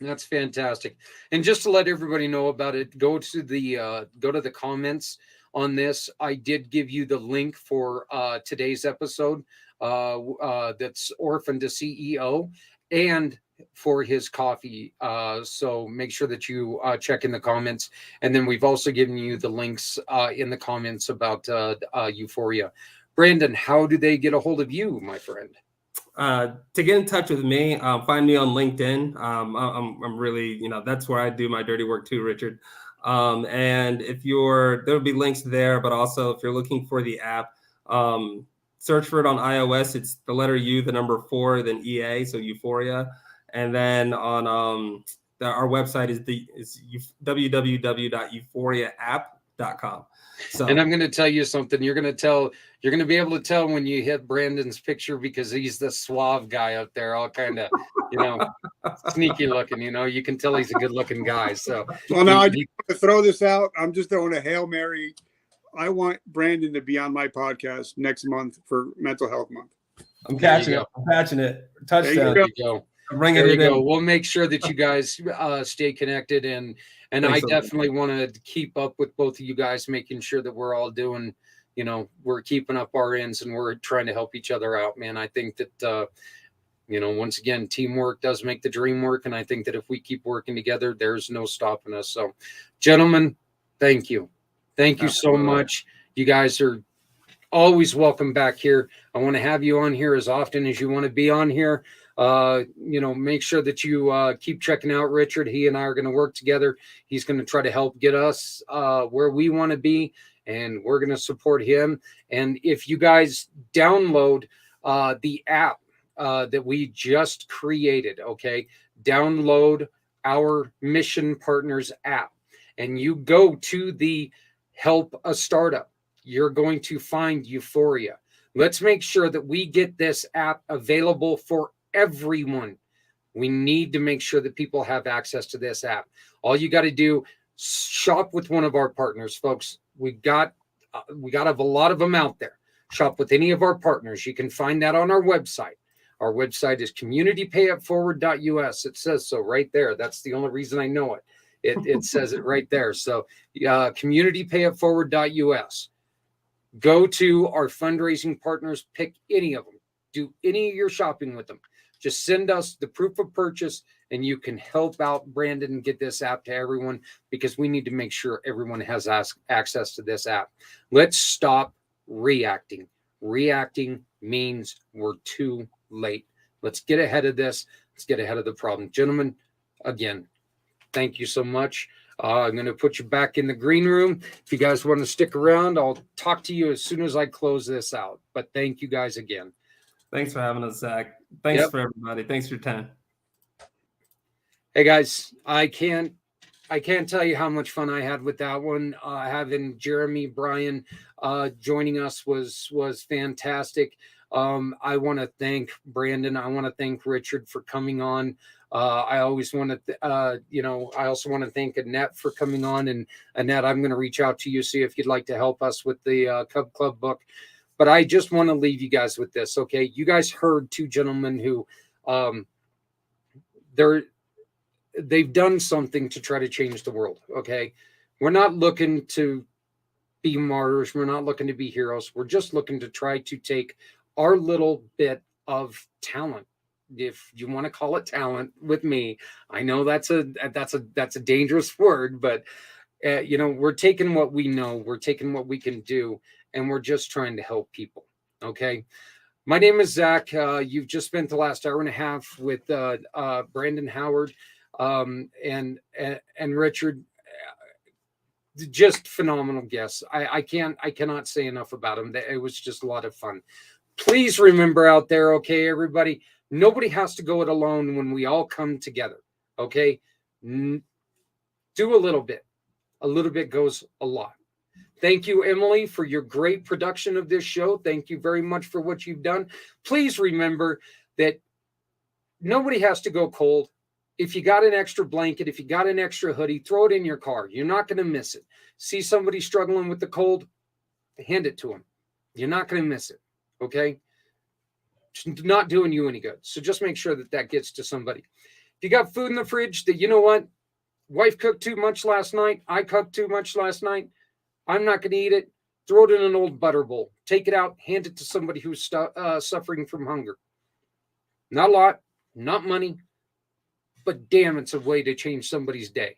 That's fantastic. And just to let everybody know about it, go to the comments on this. I did give you the link for today's episode that's Orphan to CEO, and for his coffee. So make sure that you check in the comments. And then we've also given you the links in the comments about Euphoria. Brandon, how do they get a hold of you, my friend? To get in touch with me, find me on LinkedIn. I'm really, that's where I do my dirty work too, Richard. And there'll be links there, but also if you're looking for the app, search for it on iOS. It's the letter U, the number 4, then EA, so Euphoria. And then on our website is www.euphoriaapp.com. So, and I'm going to tell you something. You're going to be able to tell when you hit Brandon's picture, because he's the suave guy up there, all kind of, sneaky looking. You can tell he's a good looking guy. So, well, now I just want to throw this out. I'm just throwing a Hail Mary. I want Brandon to be on my podcast next month for Mental Health Month. I'm catching it. Touchdown. There you go. There you go. We'll make sure that you guys stay connected, and I definitely want to keep up with both of you guys, making sure that we're all doing, we're keeping up our ends and we're trying to help each other out, man. I think that, once again, teamwork does make the dream work. And I think that if we keep working together, there's no stopping us. So, gentlemen, thank you. Thank you so much. You guys are always welcome back here. I want to have you on here as often as you want to be on here. Make sure that you keep checking out Richard. He and I are going to work together. He's going to try to help get us where we want to be, and we're going to support him. And if you guys download the app that we just created, okay, download our Mission Partners app, and you go to the Help a Startup, you're going to find Euphoria. Let's make sure that we get this app available for everyone. We need to make sure that people have access to this app. All you got to do, shop with one of our partners, folks. We got a lot of them out there. Shop with any of our partners. You can find that on our website. Our website is communitypayitforward.us. It says so right there. That's the only reason I know it. It says it right there. So communitypayitforward.us. Go to our fundraising partners, pick any of them. Do any of your shopping with them. Just send us the proof of purchase, and you can help out Brandon and get this app to everyone, because we need to make sure everyone has access to this app. Let's stop reacting. Reacting means we're too late. Let's get ahead of this. Let's get ahead of the problem. Gentlemen, again, thank you so much. I'm going to put you back in the green room. If you guys want to stick around, I'll talk to you as soon as I close this out. But thank you guys again. Thanks for having us, Zach. Thanks for everybody. Thanks for your time. Hey guys, I can't tell you how much fun I had with that one. Having Jeremy Bryan joining us was fantastic. I want to thank Brandon. I want to thank Richard for coming on. I always want to, I also want to thank Annette for coming on. And Annette, I'm going to reach out to you, see if you'd like to help us with the Cub Club book. But I just want to leave you guys with this, okay? You guys heard two gentlemen who they've done something to try to change the world, okay? We're not looking to be martyrs. We're not looking to be heroes. We're just looking to try to take our little bit of talent, if you want to call it talent with me. I know that's a dangerous word, but we're taking what we know, we're taking what we can do, and we're just trying to help people. Okay. My name is Zach. You've just spent the last hour and a half with Brandon Howard and Richard. Just phenomenal guests. I cannot say enough about them. It was just a lot of fun. Please remember out there, okay, everybody, nobody has to go it alone when we all come together. Okay. Do a little bit. A little bit goes a lot. Thank you, Emily, for your great production of this show. Thank you very much for what you've done. Please remember that nobody has to go cold. If you got an extra blanket, if you got an extra hoodie, throw it in your car. You're not going to miss it. See somebody struggling with the cold, hand it to them. You're not going to miss it. Okay? It's not doing you any good. So just make sure that gets to somebody. If you got food in the fridge that, you know what, wife cooked too much last night, I cooked too much last night, I'm not going to eat it, throw it in an old butter bowl. Take it out, hand it to somebody who's suffering from hunger. Not a lot, not money, but damn, it's a way to change somebody's day.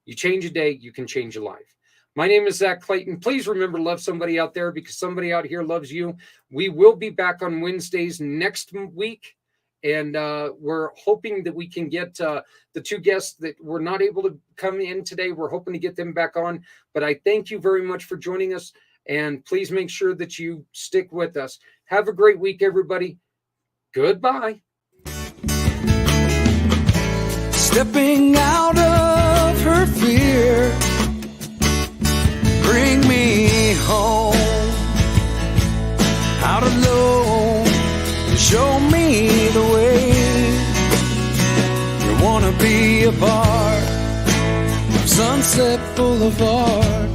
You change a day, you can change a life. My name is Zach Clayton. Please remember, love somebody out there because somebody out here loves you. We will be back on Wednesdays next week. And we're hoping that we can get the two guests that were not able to come in today. We're hoping to get them back on. But I thank you very much for joining us. And please make sure that you stick with us. Have a great week, everybody. Goodbye. Stepping out of her fear, bring me home, out alone, show me the way. You wanna be a part of Sunset Boulevard.